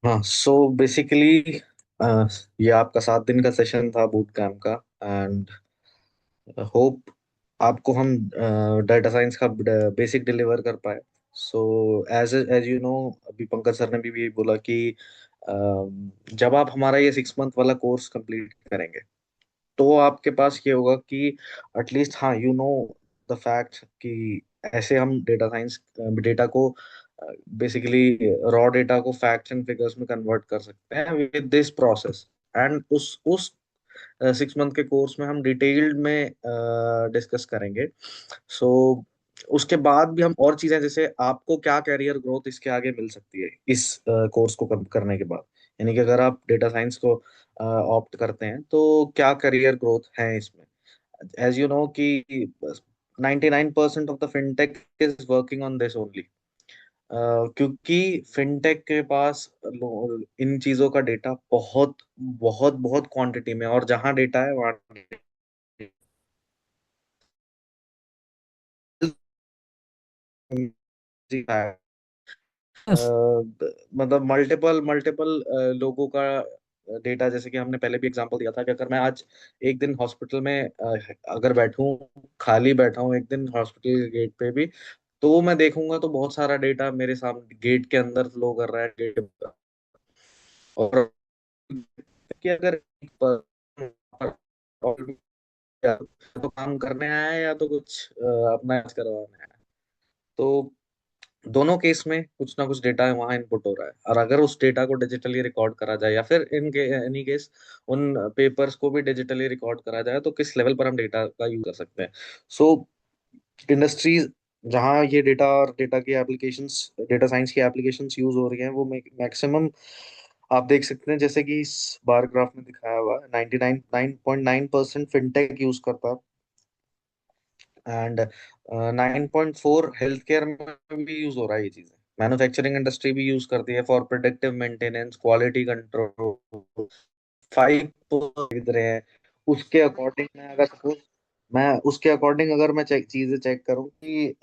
हाँ, सो बेसिकली ये आपका 7 दिन का सेशन था बूट कैम्प का। एंड होप आपको हम डाटा साइंस का बेसिक डिलीवर कर पाए। So as as you know, अभी पंकज सर ने भी बोला कि जब आप हमारा ये 6 मंथ वाला कोर्स कंप्लीट करेंगे तो आपके पास ये होगा कि एटलीस्ट, हाँ, यू नो द फैक्ट कि ऐसे हम डेटा साइंस डेटा को बेसिकली रॉ डेटा को फैक्ट्स एंड फिगर्स में कन्वर्ट कर सकते हैं विद दिस प्रोसेस। एंड उस 6 मंथ के कोर्स में हम डिटेल्ड में डिस्कस करेंगे। सो उसके बाद भी हम और चीजें, जैसे आपको क्या कैरियर ग्रोथ इसके आगे मिल सकती है इस कोर्स को करने के बाद, यानी कि अगर आप डेटा साइंस को ऑप्ट करते हैं तो क्या करियर ग्रोथ है इसमें। एज यू नो कि 99% of the fintech is working on this only. क्योंकि फिनटेक के पास इन चीजों का डेटा बहुत बहुत बहुत क्वांटिटी में, और जहां डेटा है वहां Yes. मतलब मल्टीपल मल्टीपल लोगों का डेटा। जैसे कि हमने पहले भी एग्जांपल दिया था कि अगर मैं आज एक दिन हॉस्पिटल में अगर बैठूं, खाली बैठा हूं एक दिन हॉस्पिटल के गेट पे भी, तो मैं देखूंगा तो बहुत सारा डेटा मेरे सामने गेट के अंदर फ्लो कर रहा है, गेट। और कि अगर एक या तो काम करने आया है या तो कुछ अपना याद करवाना है, तो दोनों केस में कुछ ना कुछ डेटा वहां इनपुट हो रहा है। और अगर उस डेटा को डिजिटली रिकॉर्ड करा जाए, या फिर इन एनी केस उन पेपर्स को भी डिजिटली रिकॉर्ड करा जाए, तो किस लेवल पर हम डेटा का यूज कर सकते हैं। सो इंडस्ट्रीज जहाँ ये डेटा और डेटा की एप्लीकेशंस, डेटा साइंस की एप्लीकेशंस यूज हो रही हैं, वो मैक्सिमम आप देख सकते हैं। जैसे कि इस बार ग्राफ में दिखाया हुआ है, 99.9% फिनटेक यूज करता है, एंड 9.4 हेल्थ केयर में भी यूज हो रहा है ये चीजें। मैन्युफैक्चरिंग इंडस्ट्री भी यूज करती है for predictive maintenance, quality control. 5 खरीद रहे हैं, उसके अकॉर्डिंग मैं अगर सपोज मैं उसके अकॉर्डिंग अगर मैं चीजें चेक करूं कि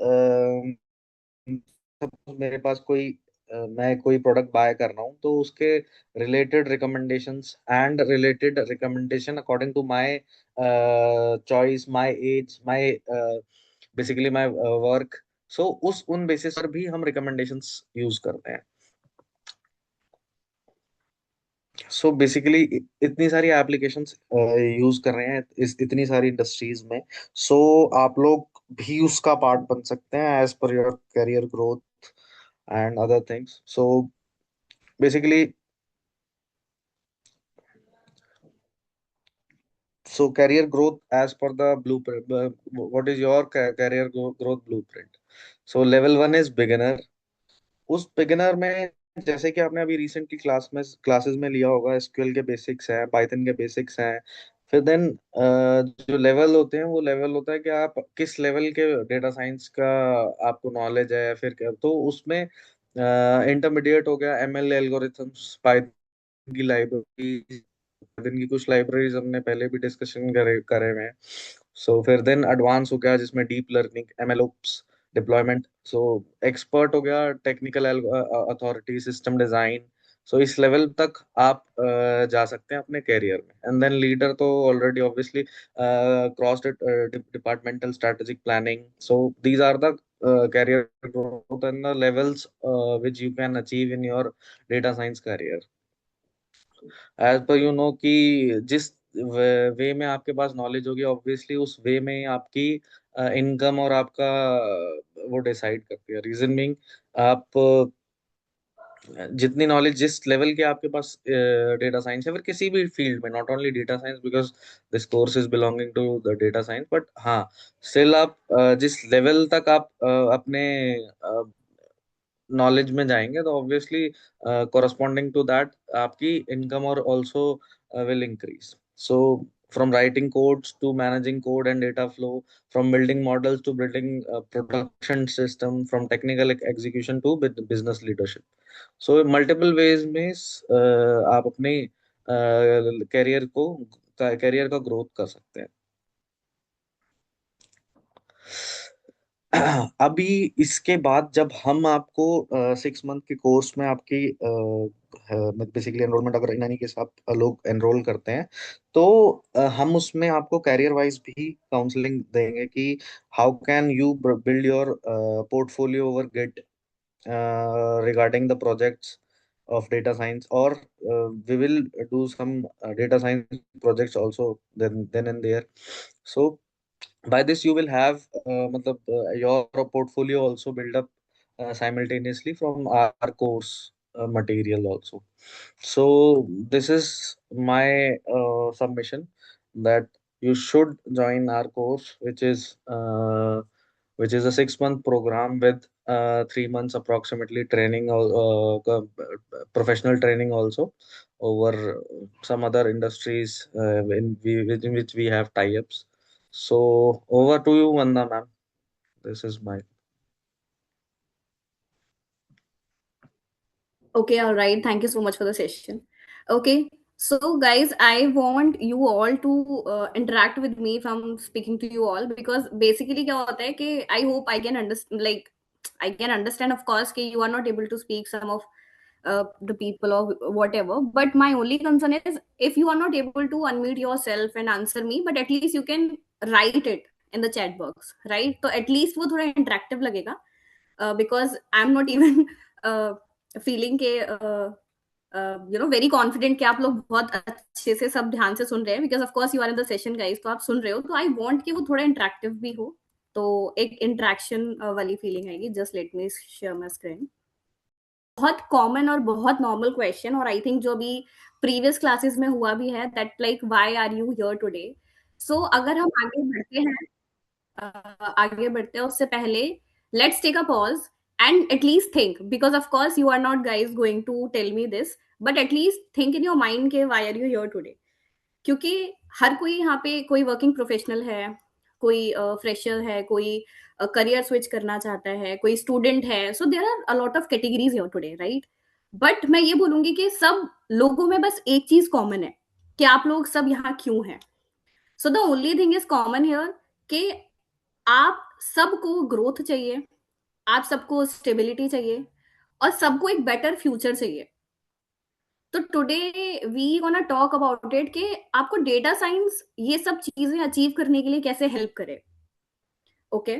सपोज मेरे पास कोई मैं कोई प्रोडक्ट बाय कर रहा हूँ, तो उसके related recommendations and related recommendation according to my choice, my age, my basically my work. So उस उन बेसिस पर भी हम रिकमेंडेशंस यूज करते हैं। सो बेसिकली इतनी सारी एप्लीकेशंस यूज कर रहे हैं इस इतनी सारी इंडस्ट्रीज में। सो आप लोग भी उसका पार्ट बन सकते हैं as per your career growth and other things. So basically, so career growth as per the blueprint, what is your career growth blueprint? So level 1 is beginner। उस बिगिनर में जैसे कि आपने अभी रिसेंटली क्लासेस में लिया होगा, एसक्यूएल के बेसिक्स हैं, पाइथन के बेसिक्स हैं। फिर देन जो लेवल होते हैं, वो लेवल होता है कि आप किस लेवल के डेटा साइंस का आपको नॉलेज है। फिर क्या, तो उसमें इंटरमीडिएट हो गया एमएल एल्गोरिथम्स, पाइथन की लाइब्रेरी, दिन की कुछ लाइब्रेरीज हमने पहले भी डिस्कशन करे करे हुए हैं। सो फिर देन एडवांस हो गया जिसमें डीप लर्निंग, एमएलओप्स, डिप्लॉयमेंट। सो एक्सपर्ट हो गया टेक्निकल अथॉरिटी, सिस्टम डिजाइन। सो इस लेवल तक आप जा सकते हैं अपने कैरियर में। एंड देन लीडर तो already obviously cross departmental strategic planning. So these are the career growth and the levels which you can achieve in your data science career। As per you know कि जिस वे में आपके पास नॉलेज होगी, ऑब्वियसली उस वे में आपकी इनकम और आपका वो डिसाइड करती है। रीजन बीइंग, आप जितनी नॉलेज, जिस लेवल के आपके पास डेटा साइंस है, फिर किसी भी फील्ड में, not only data science because this course is belonging to the data science, but हाँ, स्टिल आप जिस लेवल तक आप अपने नॉलेज में जाएंगे, तो ऑब्वियसली corresponding टू दैट आपकी इनकम और also will increase. So from writing codes to managing code and data flow, from building models to building a production system, from technical execution to business leadership। So multiple ways में आप अपने कैरियर का ग्रोथ कर सकते हैं। अभी इसके बाद जब हम आपको 6 मंथ के कोर्स में आपकी बेसिकली एनरोलमेंट अगर इन एनी केस आप लोग एनरोल करते हैं, तो हम उसमें आपको कैरियर वाइज भी काउंसलिंग देंगे कि how can you build your portfolio over git regarding the projects of data science, or we will do some data science projects also then and there। So by this you will have your portfolio also build up simultaneously from our course material also। So this is my submission, that you should join our course, which is a 6 month program with 3 months approximately training, professional training also over some other industries within which we have tie-ups। So over to you, Vanda ma'am. This is my. Okay, all right. Thank you so much for the session. Okay, so guys, I want you all to interact with me if I'm speaking to you all, because basically क्या होता है कि I hope I can understand, like I can understand of course कि you are not able to speak some of the people or whatever, but my only concern is if you are not able to unmute yourself and answer me, but at least you can write it in the chat box, right? तो at least वो थोड़ा interactive लगेगा, because I'm not even uh, feeling के यू नो वेरी कॉन्फिडेंट कि आप लोग बहुत अच्छे से सब ध्यान से सुन रहे हैं, because of course you are in the session guys, तो आप सुन रहे हो, तो आई वांट कि वो थोड़ा इंटरेक्टिव भी हो, तो एक इंटरेक्शन वाली फीलिंग आएगी. Just let me share my screen. बहुत कॉमन और बहुत नॉर्मल क्वेश्चन, और आई थिंक जो अभी प्रीवियस क्लासेस में हुआ भी है, that like why are you here today. So अगर हम आगे बढ़ते हैं, आगे बढ़ते हैं उससे पहले let's take a pause and at least think, because of course you are not guys going to tell me this, but at least think in your mind ke why are you here today. क्योंकि हर कोई यहाँ पे कोई वर्किंग प्रोफेशनल है, कोई फ्रेशर है, कोई करियर स्विच करना चाहता है, कोई स्टूडेंट है, so there are a lot of categories here today, right? But मैं ये बोलूंगी कि सब लोगों में बस एक चीज कॉमन है कि आप लोग सब यहाँ क्यों हैं. So the only thing is common here कि आप सबको ग्रोथ चाहिए, आप सबको स्टेबिलिटी चाहिए, और सबको एक बेटर फ्यूचर चाहिए. तो today we gonna talk about it कि आपको डेटा साइंस ये सब चीजें अचीव करने के लिए कैसे हेल्प करे. ओके,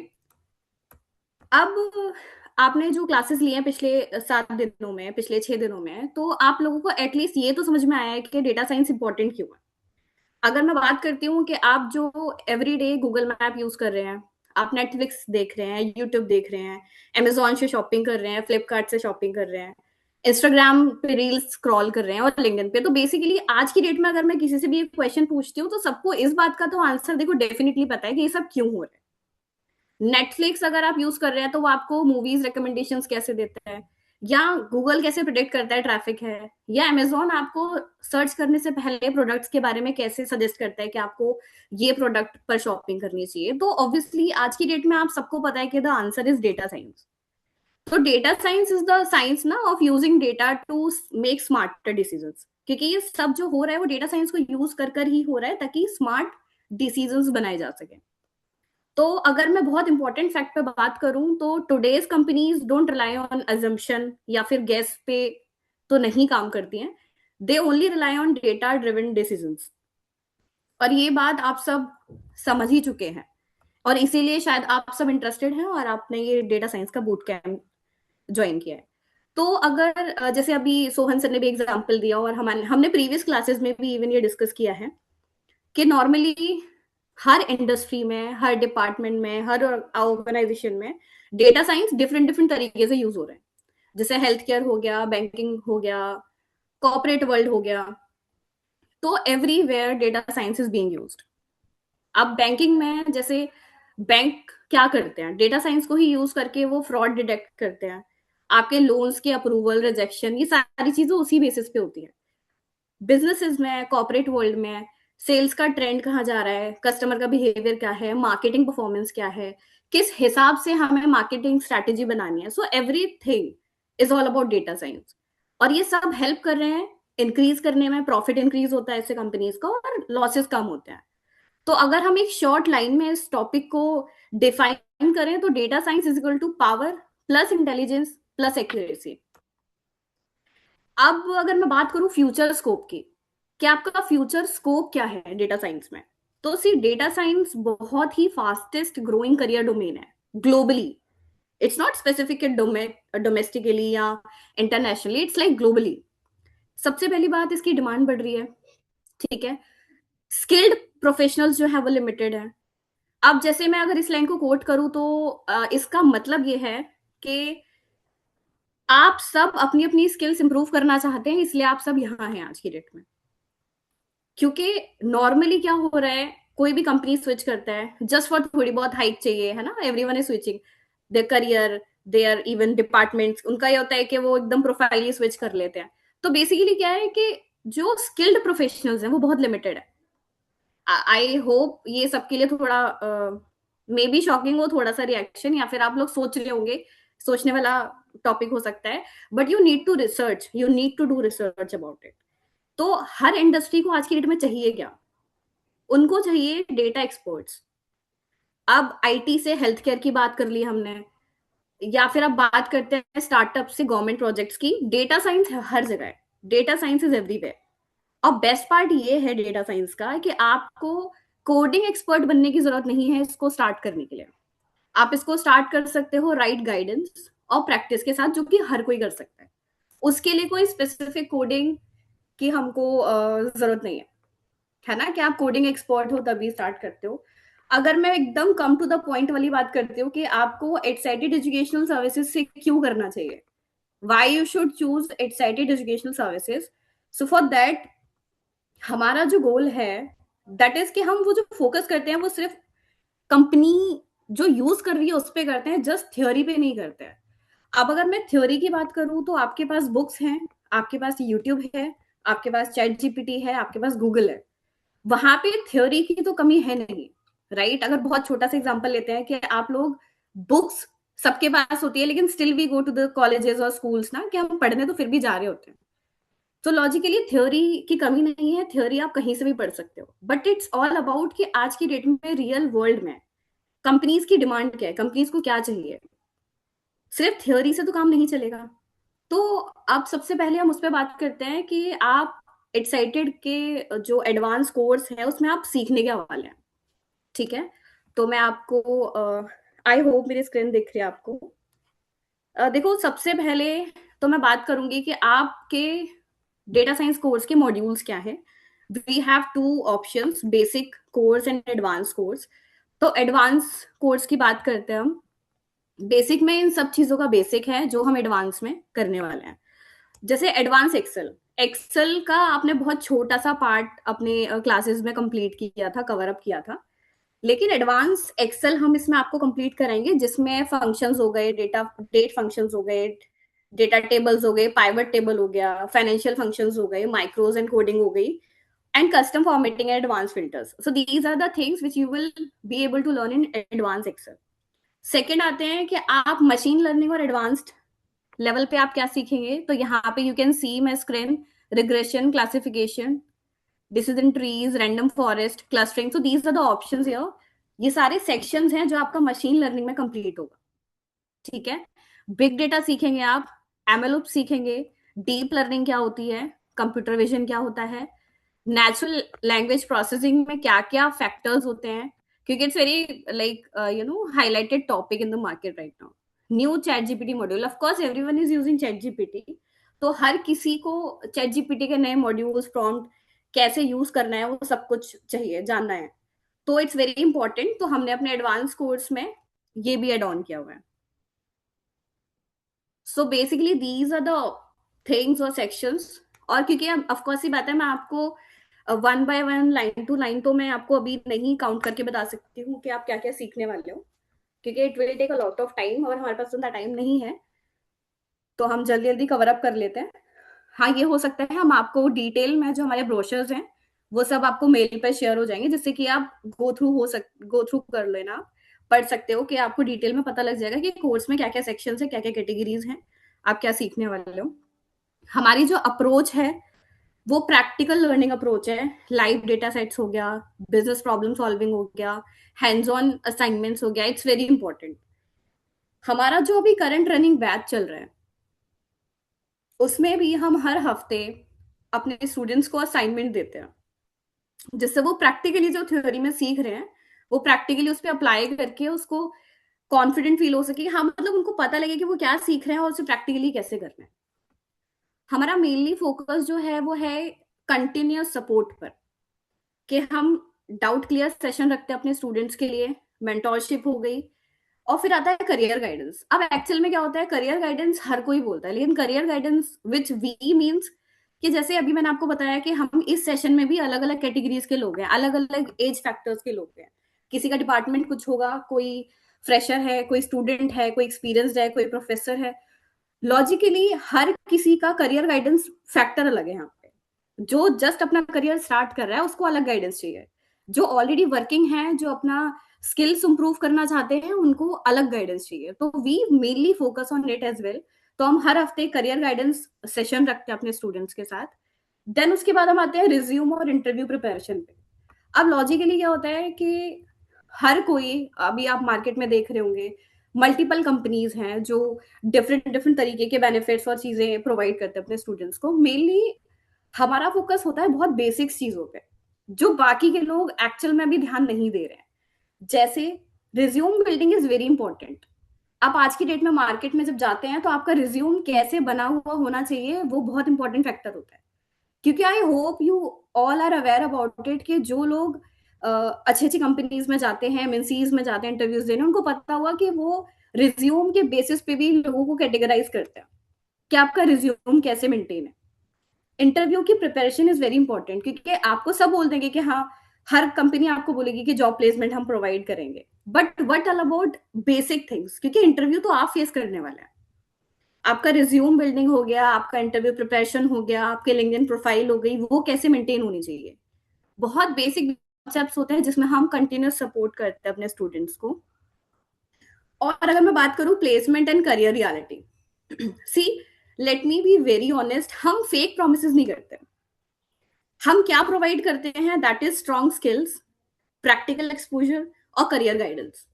अब आपने जो क्लासेस लिए हैं पिछले 7 दिनों में, पिछले 6 दिनों में, तो आप लोगों को एटलीस्ट ये तो समझ में आया है कि डेटा साइंस इंपॉर्टेंट क्यों है. अगर मैं बात करती हूँ कि आप जो एवरीडे गूगल मैप यूज कर रहे हैं, आप नेटफ्लिक्स देख रहे हैं, यूट्यूब देख रहे हैं, अमेजोन से शॉपिंग कर रहे हैं, फ्लिपकार्ट से शॉपिंग कर रहे हैं, इंस्टाग्राम पे रील्स स्क्रॉल कर रहे हैं, और लिंक्डइन पे, तो बेसिकली आज की डेट में अगर मैं किसी से भी एक क्वेश्चन पूछती हूँ तो सबको इस बात का तो आंसर देखो डेफिनेटली पता है कि ये सब क्यों हो रहा है. नेटफ्लिक्स अगर आप यूज कर रहे हैं तो वो आपको मूवीज रिकमेंडेशंस कैसे देता है, या गूगल कैसे प्रिडिक्ट करता है ट्रैफिक है, या अमेजोन आपको सर्च करने से पहले प्रोडक्ट्स के बारे में कैसे सजेस्ट करता है कि आपको ये प्रोडक्ट पर शॉपिंग करनी चाहिए. तो ऑब्वियसली आज की डेट में आप सबको पता है कि the answer is data science. तो data science is the science ना of using data to make smarter decisions, क्योंकि ये सब जो हो रहा है वो डेटा साइंस को यूज कर ही हो रहा है ताकि स्मार्ट डिसीजंस बनाए जा सके. तो अगर मैं बहुत इंपॉर्टेंट फैक्ट पे बात करूं तो today's companies don't rely on assumption या फिर गेस पे तो नहीं काम करती हैं, they only rely on data driven decisions. और ये बात आप सब समझ ही चुके हैं, और इसीलिए शायद आप सब इंटरेस्टेड हैं और आपने ये डेटा साइंस का बूट कैंप ज्वाइन किया है. तो अगर जैसे अभी सोहन सर ने भी एग्जांपल दिया, और हमने प्रीवियस क्लासेस में भी इवन ये डिस्कस किया है कि नॉर्मली हर इंडस्ट्री में, हर डिपार्टमेंट में, हर ऑर्गेनाइजेशन में डेटा साइंस डिफरेंट डिफरेंट तरीके से यूज हो रहे हैं. जैसे हेल्थ केयर हो गया, बैंकिंग हो गया, कॉर्पोरेट वर्ल्ड हो गया, तो everywhere data science is being used. अब बैंकिंग में जैसे बैंक क्या करते हैं, डेटा साइंस को ही यूज करके वो फ्रॉड डिटेक्ट करते हैं, आपके लोन्स के अप्रूवल, रिजेक्शन, ये सारी चीजें उसी बेसिस पे होती है. बिजनेसेस में, कॉर्पोरेट वर्ल्ड में सेल्स का ट्रेंड कहाँ जा रहा है, कस्टमर का बिहेवियर क्या है, मार्केटिंग परफॉर्मेंस क्या है, किस हिसाब से हमें मार्केटिंग स्ट्रैटेजी बनानी है. So everything is all about data science, और ये सब हेल्प कर रहे हैं इंक्रीज करने में. प्रॉफिट इंक्रीज होता है इससे कंपनीज का, और लॉसेस कम होते हैं. तो अगर हम एक शॉर्ट लाइन में इस टॉपिक को डिफाइन करें तो data science is equal to power plus intelligence plus accuracy. अब अगर मैं बात करूं फ्यूचर स्कोप की, कि आपका फ्यूचर स्कोप क्या है डेटा साइंस में, तो सी डेटा साइंस बहुत ही फास्टेस्ट ग्रोइंग करियर डोमेन है globally. It's not specific domestically या इंटरनेशनली, इट्स लाइक ग्लोबली. सबसे पहली बात, इसकी डिमांड बढ़ रही है, ठीक है. स्किल्ड प्रोफेशनल्स जो है वो लिमिटेड है. अब जैसे मैं अगर इस लाइन को कोट करूं तो इसका मतलब ये है कि आप सब अपनी अपनी स्किल्स इंप्रूव करना चाहते हैं, इसलिए आप सब यहाँ हैं आज की डेट में. क्योंकि नॉर्मली क्या हो रहा है, कोई भी कंपनी स्विच करता है जस्ट फॉर थोड़ी बहुत हाइक चाहिए, है ना. Everyone is switching their career, their even departments, उनका ये होता है कि वो एकदम प्रोफाइल ही स्विच कर लेते हैं. तो बेसिकली क्या है कि जो स्किल्ड प्रोफेशनल्स हैं वो बहुत लिमिटेड है. आई होप ये सबके लिए थोड़ा मे बी शॉकिंग हो थोड़ा सा रिएक्शन, या फिर आप लोग सोच रहे होंगे, सोचने वाला टॉपिक हो सकता है, but you need to research, you need to do research about it. तो हर इंडस्ट्री को आज की डेट में चाहिए क्या? उनको चाहिए डेटा एक्सपर्ट्स। अब आईटी से हेल्थ केयर की बात कर ली हमने, या फिर अब बात करते हैं स्टार्टअप से गवर्नमेंट प्रोजेक्ट्स की, डेटा साइंस हर जगह है, डेटा साइंस इज एवरीवेयर। और बेस्ट पार्ट ये है डेटा साइंस का कि आपको कोडिंग एक्सपर्ट बनने की जरूरत नहीं है इसको स्टार्ट करने के लिए। आप इसको स्टार्ट कर सकते हो राइट गाइडेंस और प्रैक्टिस के साथ, जो कि हर कोई कर सकता है। उसके लिए कोई स्पेसिफिक कोडिंग की हमको जरूरत नहीं है ना, कि आप कोडिंग एक्सपर्ट हो तभी स्टार्ट करते हो। अगर मैं एकदम कम टू द पॉइंट वाली बात करती हूँ कि आपको एक्साइटेड एजुकेशनल सर्विसेज से क्यों करना चाहिए, why you should choose excited educational services. So for that हमारा जो गोल है दैट इज कि हम वो जो फोकस करते हैं वो सिर्फ कंपनी जो यूज कर रही है उस पर करते हैं, जस्ट थ्योरी पे नहीं करते हैं। अब अगर मैं थ्योरी की बात करूं तो आपके पास बुक्स हैं, आपके पास यूट्यूब है, आपके पास चैट जीपीटी है, आपके पास गूगल है, वहां पे थ्योरी की तो कमी है नहीं, राइट। अगर बहुत छोटा सा एग्जांपल लेते हैं कि आप लोग बुक्स सबके पास होती है, लेकिन still we go to the colleges और स्कूल्स ना, कि हम पढ़ने तो फिर भी जा रहे होते हैं। तो लॉजिकली थ्योरी की कमी नहीं है, थ्योरी आप कहीं से भी पढ़ सकते हो, बट इट्स ऑल अबाउट कि आज की डेट में रियल वर्ल्ड में कंपनीज की डिमांड क्या है, कंपनीज को क्या चाहिए। सिर्फ थ्योरी से तो काम नहीं चलेगा। तो अब सबसे पहले हम उस पर बात करते हैं कि आप एक्साइटेड के जो एडवांस कोर्स है उसमें आप सीखने के हवाले हैं, ठीक है। तो मैं आपको आई होप मेरी स्क्रीन दिख रही है आपको। देखो सबसे पहले तो मैं बात करूंगी कि आपके डेटा साइंस कोर्स के मॉड्यूल्स क्या है। We have two options, basic course and advance course. तो एडवांस कोर्स की बात करते हैं हम। बेसिक में इन सब चीजों का बेसिक है जो हम एडवांस में करने वाले हैं। जैसे एडवांस एक्सेल, एक्सेल का आपने बहुत छोटा सा पार्ट अपने क्लासेस में कंप्लीट किया था, कवर अप किया था। लेकिन एडवांस एक्सेल हम इसमें आपको कंप्लीट कराएंगे, जिसमें फंक्शंस हो गए, डेट फंक्शंस हो गए, डेटा टेबल्स हो गए, पाइवट टेबल हो गया, फाइनेंशियल फंक्शंस हो गए, माइक्रोज एंड कोडिंग हो गई, and custom formatting and advance filters. So these are the things which you will be able to learn in advance excel. Second आते हैं कि आप मशीन लर्निंग और एडवांस्ड लेवल पे आप क्या सीखेंगे। तो यहाँ पे you can see my screen, regression, classification, decision trees, random forest, clustering. So these are the options here. ये सारे सेक्शंस हैं जो आपका मशीन लर्निंग में कंप्लीट होगा, ठीक है। बिग डेटा सीखेंगे आप, एमएलओ सीखेंगे, डीप लर्निंग क्या होती है, कंप्यूटर विजन क्या होता है, नेचुरल लैंग्वेज प्रोसेसिंग में क्या क्या फैक्टर्स होते हैं, क्योंकि it's very like highlighted topic in the market right now. New chat GPT module, of course everyone is using chat GPT, तो हर किसी को चैट जीपीटी के नए मॉड्यूल्स, प्रॉम्प्ट कैसे यूज करना है वो सब कुछ चाहिए, जानना है। तो इट्स वेरी इंपॉर्टेंट। तो हमने अपने एडवांस कोर्स में ये भी एड ऑन किया हुआ है। So basically these are the things और सेक्शंस। और क्योंकि ऑफ कोर्स ही बात है, मैं आपको one by one, line to line तो मैं आपको अभी नहीं काउंट करके बता सकती हूँ कि आप क्या क्या सीखने वाले हो, क्योंकि it will take a lot of time और हमारे पास उतना टाइम नहीं है। तो हम जल्दी जल्दी कवर अप कर लेते हैं। हाँ, ये हो सकता है हम आपको डिटेल में जो हमारे ब्रोशर्स हैं वो सब आपको मेल पर शेयर हो जाएंगे, जिससे कि आप गो थ्रू कर लेना, पढ़ सकते हो, कि आपको डिटेल में पता लग जाएगा कि कोर्स में क्या क्या सेक्शन है, क्या क्या कैटेगरीज हैं, आप क्या सीखने वाले हो। हमारी जो अप्रोच है वो प्रैक्टिकल लर्निंग अप्रोच है। लाइव डेटा सेट्स हो गया, बिजनेस प्रॉब्लम सॉल्विंग हो गया, हैंड्स ऑन असाइनमेंट्स हो गया, इट्स वेरी इंपॉर्टेंट। हमारा जो अभी करंट रनिंग बैच चल रहा है उसमें भी हम हर हफ्ते अपने स्टूडेंट्स को असाइनमेंट देते हैं, जिससे वो प्रैक्टिकली जो थ्योरी में सीख रहे हैं वो प्रैक्टिकली उस पर अप्लाई करके उसको कॉन्फिडेंट फील हो सके, हाँ मतलब उनको पता लगे कि वो क्या सीख रहे हैं और उसे प्रैक्टिकली कैसे करना है। हमारा मेनली फोकस जो है वो है कंटिन्यूअस सपोर्ट पर, कि हम डाउट क्लियर सेशन रखते हैं अपने स्टूडेंट्स के लिए, मेंटोरशिप हो गई, और फिर आता है करियर गाइडेंस। अब एक्चुअल में क्या होता है, करियर गाइडेंस हर कोई बोलता है, लेकिन career guidance which we means कि जैसे अभी मैंने आपको बताया कि हम इस सेशन में भी अलग अलग कैटेगरीज के लोग हैं, अलग अलग एज फैक्टर्स के लोग हैं। किसी का डिपार्टमेंट कुछ होगा, कोई फ्रेशर है, कोई स्टूडेंट है, कोई एक्सपीरियंस्ड है, कोई प्रोफेसर है। लॉजिकली हर किसी का करियर गाइडेंस फैक्टर अलग है। यहाँ पे जो जस्ट अपना करियर स्टार्ट कर रहा है उसको अलग गाइडेंस चाहिए, जो ऑलरेडी वर्किंग है, जो अपना स्किल्स इंप्रूव करना चाहते हैं, उनको अलग गाइडेंस चाहिए, तो we mainly focus on it as well. तो हम हर हफ्ते करियर गाइडेंस सेशन रखते हैं अपने स्टूडेंट्स के साथ। देन उसके बाद हम आते हैं रिज्यूम और इंटरव्यू प्रिपरेशन पे। अब लॉजिकली क्या होता है कि हर कोई, अभी आप मार्केट में देख रहे होंगे, मल्टीपल कंपनीज हैं जो डिफरेंट डिफरेंट तरीके के बेनिफिट्स और चीजें प्रोवाइड करते हैं अपने स्टूडेंट्स को। मेनली हमारा फोकस होता है बहुत बेसिक्स चीजों पे, जो बाकी के लोग एक्चुअल में भी ध्यान नहीं दे रहे हैं। जैसे resume building is very important. आप आज की डेट में मार्केट में जब जाते हैं तो आपका रिज्यूम कैसे बना हुआ होना चाहिए, वो बहुत इंपॉर्टेंट फैक्टर होता है। क्योंकि I hope you all are aware about it कि जो लोग अच्छी अच्छी कंपनीज में जाते हैं, एमएनसीज में जाते हैं इंटरव्यूज देने, उनको पता हुआ कि वो रिज्यूम के बेसिस पे भी लोगों को कैटेगराइज करते हैं कि आपका रिज्यूम कैसे मेंटेन है। इंटरव्यू की प्रिपरेशन इज वेरी इंपॉर्टेंट, क्योंकि आपको सब बोल देंगे कि हाँ, हर कंपनी आपको बोलेगी कि जॉब प्लेसमेंट हम प्रोवाइड करेंगे, but what all about basic things, क्योंकि इंटरव्यू तो आप फेस करने वाले हैं। आपका रिज्यूम बिल्डिंग हो गया, आपका इंटरव्यू प्रिपरेशन हो गया, आपके लिंक्डइन प्रोफाइल हो गई, वो कैसे मेंटेन होनी चाहिए। बहुत बेसिक कॉन्सेप्ट्स होते हैं जिसमें हम कंटिन्यूस सपोर्ट करते हैं अपने स्टूडेंट्स को। और अगर मैं बात करूं placement and career reality, see let me be very honest, हम फेक प्रोमिसेस नहीं करते। हम क्या प्रोवाइड करते हैं, that is strong skills, practical exposure और करियर गाइडेंस।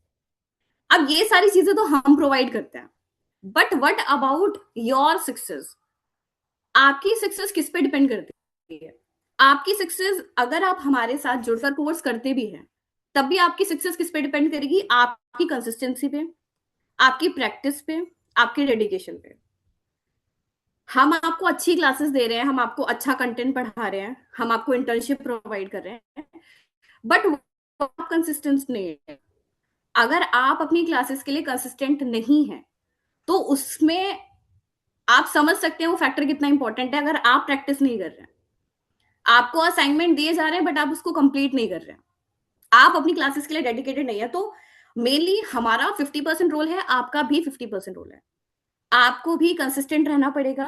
अब ये सारी चीजें तो हम प्रोवाइड करते हैं, but what about your success? आपकी सक्सेस किस पे डिपेंड करती है? आपकी सक्सेस, अगर आप हमारे साथ जुड़कर कोर्स करते भी हैं, तब भी आपकी सक्सेस किस पे डिपेंड करेगी? आपकी कंसिस्टेंसी पे, आपकी प्रैक्टिस पे, आपके डेडिकेशन पे। हम आपको अच्छी क्लासेस दे रहे हैं, हम आपको अच्छा कंटेंट पढ़ा रहे हैं, हम आपको इंटर्नशिप प्रोवाइड कर रहे हैं, बट आप कंसिस्टेंट नहीं है। अगर आप अपनी क्लासेस के लिए कंसिस्टेंट नहीं है, तो उसमें आप समझ सकते हैं वो फैक्टर कितना इंपॉर्टेंट है। अगर आप प्रैक्टिस नहीं कर रहे हैं, आपको असाइनमेंट दिए जा रहे हैं बट आप उसको कंप्लीट नहीं कर रहे हैं, आप अपनी क्लासेस के लिए डेडिकेटेड नहीं है, तो मेनली हमारा 50% रोल है, आपका भी 50% रोल है। आपको भी कंसिस्टेंट रहना पड़ेगा,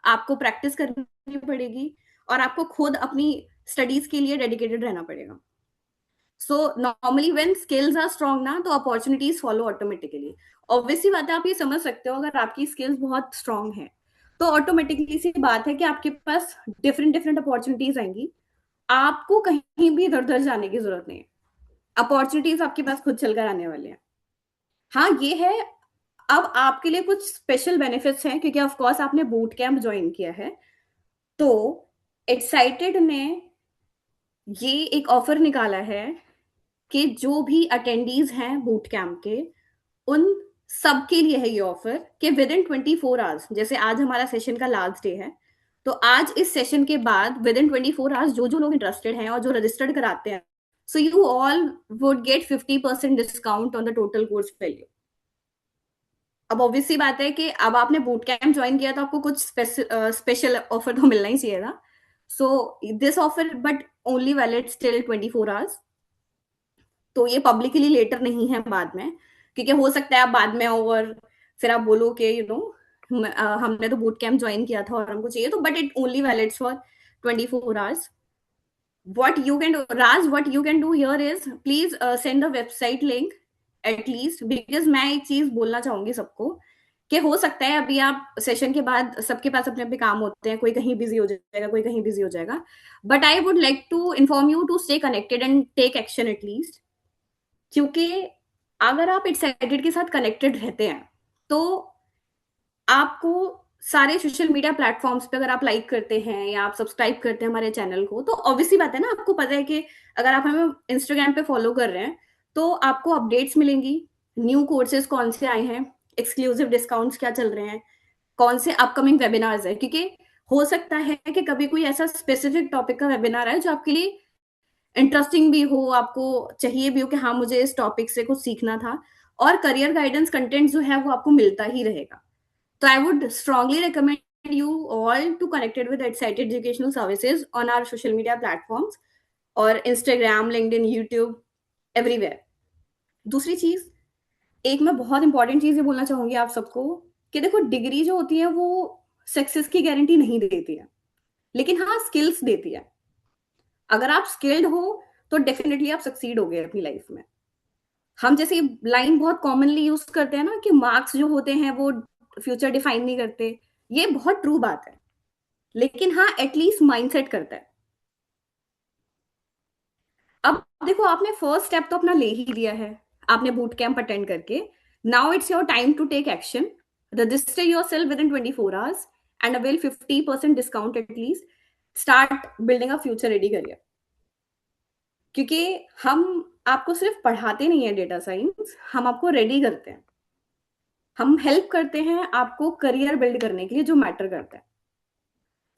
आपको प्रैक्टिस करनी पड़ेगी, और आपको खुद अपनी स्टडीज के लिए डेडिकेटेड रहना पड़ेगा। So normally when skills are strong ना, तो अपॉर्चुनिटीज फॉलो ऑटोमेटिकली। ऑब्वियसली बात है, आप ये समझ सकते हो, अगर आपकी स्किल्स बहुत स्ट्रॉन्ग है तो ऑटोमेटिकली सी बात है कि आपके पास डिफरेंट डिफरेंट अपॉर्चुनिटीज आएंगी। आपको कहीं भी इधर उधर जाने की जरूरत नहीं है, अपॉर्चुनिटीज आपके पास खुद चलकर आने वाले हैं। हाँ ये है, अब आपके लिए कुछ स्पेशल बेनिफिट्स हैं, क्योंकि ऑफ कोर्स आपने बूट कैंप ज्वाइन किया है। तो एक्साइटेड ने ये एक ऑफर निकाला है कि जो भी अटेंडीज हैं बूट कैंप के, उन सबके लिए है ये ऑफर कि विद इन 24 आवर्स, जैसे आज हमारा सेशन का लास्ट डे है, तो आज इस सेशन के बाद विद इन 24 आवर्स जो जो लोग इंटरेस्टेड हैं और जो रजिस्टर्ड कराते हैं, so you all would get 50% discount on the total course value. अब ऑब्वियसली बात है कि अब आपने बूट कैंप ज्वाइन किया तो आपको कुछ स्पेशल ऑफर तो मिलना ही चाहिए था। So this offer but only valid still 24 hours. तो ये पब्लिकली लेटर नहीं है बाद में, क्योंकि हो सकता है आप बाद में और फिर आप बोलो कि हमने तो बूट कैंप ज्वाइन किया था और हमको चाहिए, तो but it only valids for 24 hours. what you can do, Raj, what you can do here is please send the website link at least, because मैं एक चीज बोलना चाहूंगी सबको कि हो सकता है अभी आप सेशन के बाद सबके पास अपने अपने काम होते हैं, कोई कहीं बिजी हो जाएगा, कोई कहीं बिजी हो जाएगा, but I would like to inform you to stay connected and take action at least. क्योंकि अगर आप एक्साइटेड के साथ कनेक्टेड रहते हैं तो आपको सारे सोशल मीडिया प्लेटफॉर्म्स पे अगर आप लाइक करते हैं या आप सब्सक्राइब करते हैं हमारे चैनल को, तो ऑब्वियसली बात है ना, आपको पता है कि अगर आप हमें इंस्टाग्राम पे फॉलो कर रहे हैं तो आपको अपडेट्स मिलेंगी, न्यू कोर्सेज कौन से आए हैं, एक्सक्लूसिव डिस्काउंट्स क्या चल रहे हैं, कौन से अपकमिंग वेबिनार्स है। क्योंकि हो सकता है कि कभी कोई ऐसा स्पेसिफिक टॉपिक का वेबिनार है जो आपके लिए इंटरेस्टिंग भी हो, आपको चाहिए भी हो कि हाँ मुझे इस टॉपिक से कुछ सीखना था, और करियर गाइडेंस कंटेंट जो है वो आपको मिलता ही रहेगा। So I would strongly recommend you all to connected with Excited Educational Services on our social media platforms और Instagram, LinkedIn, YouTube, everywhere. दूसरी चीज, एक मैं बहुत इंपॉर्टेंट चीज ये बोलना चाहूंगी आप सबको कि देखो, डिग्री जो होती है वो सक्सेस की गारंटी नहीं देती है, लेकिन हाँ स्किल्स देती है। अगर आप स्किल्ड हो तो डेफिनेटली आप सक्सीड हो गए अपनी लाइफ में। हम जैसे लाइन बहुत कॉमनली यूज करते हैं ना कि मार्क्स जो होते हैं वो फ्यूचर डिफाइन नहीं करते, ये बहुत ट्रू बात है, लेकिन हाँ एटलीस्ट माइंडसेट करता है। अब देखो आपने फर्स्ट स्टेप तो अपना ले ही लिया है, आपने बूट कैंप अटेंड करके। Now it's your time to take action, register yourself within 24 hours and avail 50% discount at least, start building a future ready career. क्योंकि हम आपको सिर्फ पढ़ाते नहीं है डेटा साइंस, हम आपको रेडी करते हैं, हम हेल्प करते हैं आपको करियर बिल्ड करने के लिए जो मैटर करता है।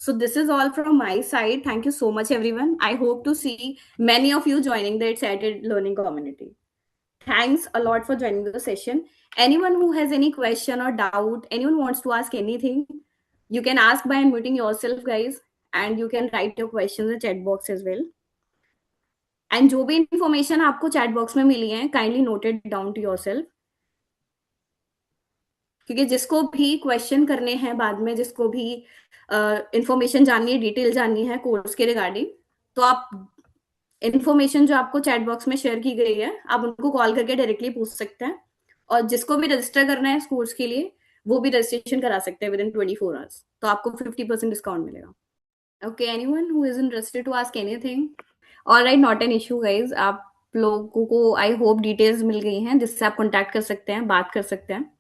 So this is all from my side. Thank you so much, everyone. I hope to see many of you joining the Excited Learning community. Thanks a lot for joining the session. Anyone who has any question or doubt, anyone wants to ask anything, you can ask by unmuting yourself, guys, and you can write your questions in the chat box as well. And जो भी information आपको chat box में मिली है, kindly note it down to yourself. क्योंकि जिसको भी क्वेश्चन करने हैं बाद में, जिसको भी इंफॉर्मेशन जाननी है, डिटेल जाननी है कोर्स के रिगार्डिंग, तो आप इंफॉर्मेशन जो आपको चैट बॉक्स में शेयर की गई है, आप उनको कॉल करके डायरेक्टली पूछ सकते हैं। और जिसको भी रजिस्टर करना है इस कोर्स के लिए, वो भी रजिस्ट्रेशन करा सकते हैं विद इन 24 hours, तो आपको 50% डिस्काउंट मिलेगा। Okay, anyone who is interested to ask anything? Alright, not an issue guys. आप लोगों को आई होप डिटेल्स मिल गई हैं जिससे आप कॉन्टैक्ट कर सकते हैं, बात कर सकते हैं।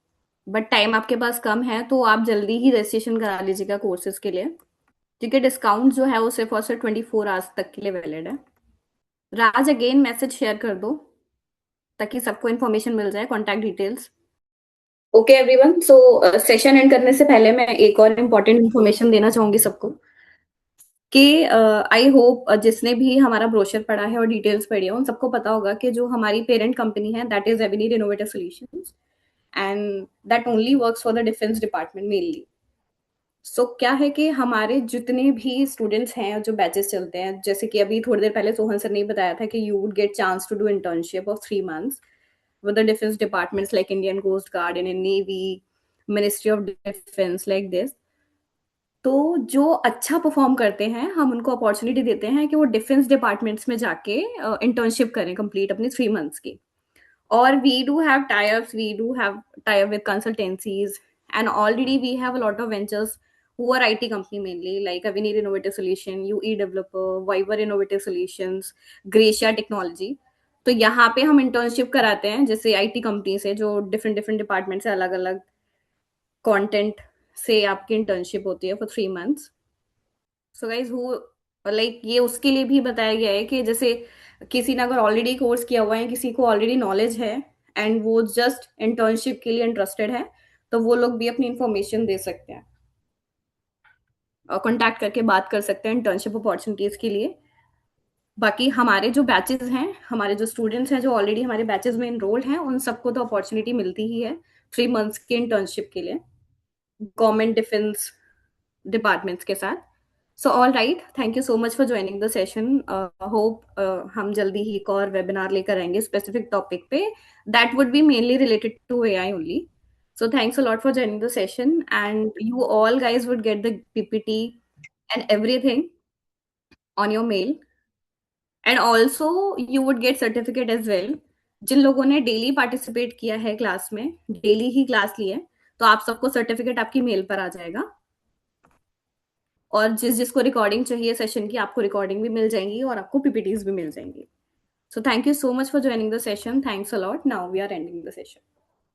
बट टाइम आपके पास कम है तो आप जल्दी ही रजिस्ट्रेशन करा लीजिएगा कोर्सेज के लिए, क्योंकि डिस्काउंट जो है वो सिर्फ और सिर्फ 24 आवर्स तक के लिए वैलिड है। राज अगेन मैसेज शेयर कर दो ताकि सबको इन्फॉर्मेशन मिल जाए, contact details. Okay everyone, so session and करने से पहले मैं एक और इम्पोर्टेंट इन्फॉर्मेशन देना चाहूंगी सबको कि आई होप जिसने भी हमारा ब्रोशर पढ़ा है और डिटेल्स पढ़ी है उन सबको पता होगा कि जो हमारी पेरेंट कंपनी है that is Avenure innovative solutions, and that only works for the defence department mainly. So क्या है कि हमारे जितने भी स्टूडेंट्स हैं जो बैचेस चलते हैं, जैसे कि अभी थोड़ी देर पहले सोहन सर ने बताया था कि you would get chance to do internship of 3 months with the defense departments like Indian Coast Guard, Indian Navy, Ministry of Defense like this. तो जो अच्छा परफॉर्म करते हैं हम उनको अपॉर्चुनिटी देते हैं कि वो डिफेंस डिपार्टमेंट्स में जाके इंटर्नशिप करें कंप्लीट अपनी 3 months की। और we do have tie-up with consultancies, and already we have a lot of ventures who are IT company mainly, like Avenir Innovative Solution, UE Developer, Viber Innovative Solutions, Gracia Technology। तो यहाँ पे हम इंटर्नशिप कराते हैं जैसे IT कंपनी से, जो डिफरेंट डिफरेंट डिपार्टमेंट से अलग अलग कंटेंट से आपकी इंटर्नशिप होती है for 3 months। So guys who like ये उसके लिए भी बताया गया है कि जैसे किसी ने अगर ऑलरेडी कोर्स किया हुआ है, किसी को ऑलरेडी नॉलेज है एंड वो जस्ट इंटर्नशिप के लिए इंटरेस्टेड है, तो वो लोग भी अपनी इंफॉर्मेशन दे सकते हैं और कॉन्टैक्ट करके बात कर सकते हैं इंटर्नशिप अपॉर्चुनिटीज के लिए। बाकी हमारे जो बैचेस हैं, हमारे जो स्टूडेंट्स हैं जो ऑलरेडी हमारे बैचेस में इनरोल्ड हैं, उन सबको तो अपॉर्चुनिटी मिलती ही है 3 months के इंटर्नशिप के लिए गवर्नमेंट डिफेंस डिपार्टमेंट्स के साथ। So all right, thank you so much for joining the session. Hope हम जल्दी ही एक और वेबिनार लेकर आएंगे स्पेसिफिक टॉपिक पे, that would be mainly related to AI only. So thanks a lot for joining the session, and you all guys would get the PPT and everything on your mail, and also you would get certificate as well। जिन लोगों ने डेली पार्टिसिपेट किया है क्लास में, डेली ही क्लास ली है, तो आप सबको सर्टिफिकेट आपकी मेल पर आ जाएगा। और जिसको रिकॉर्डिंग चाहिए सेशन की, आपको रिकॉर्डिंग भी मिल जाएंगी और आपको पीपीटीज भी मिल जाएंगी। So thank you so much for joining the session. Thanks a lot. Now we are ending the session.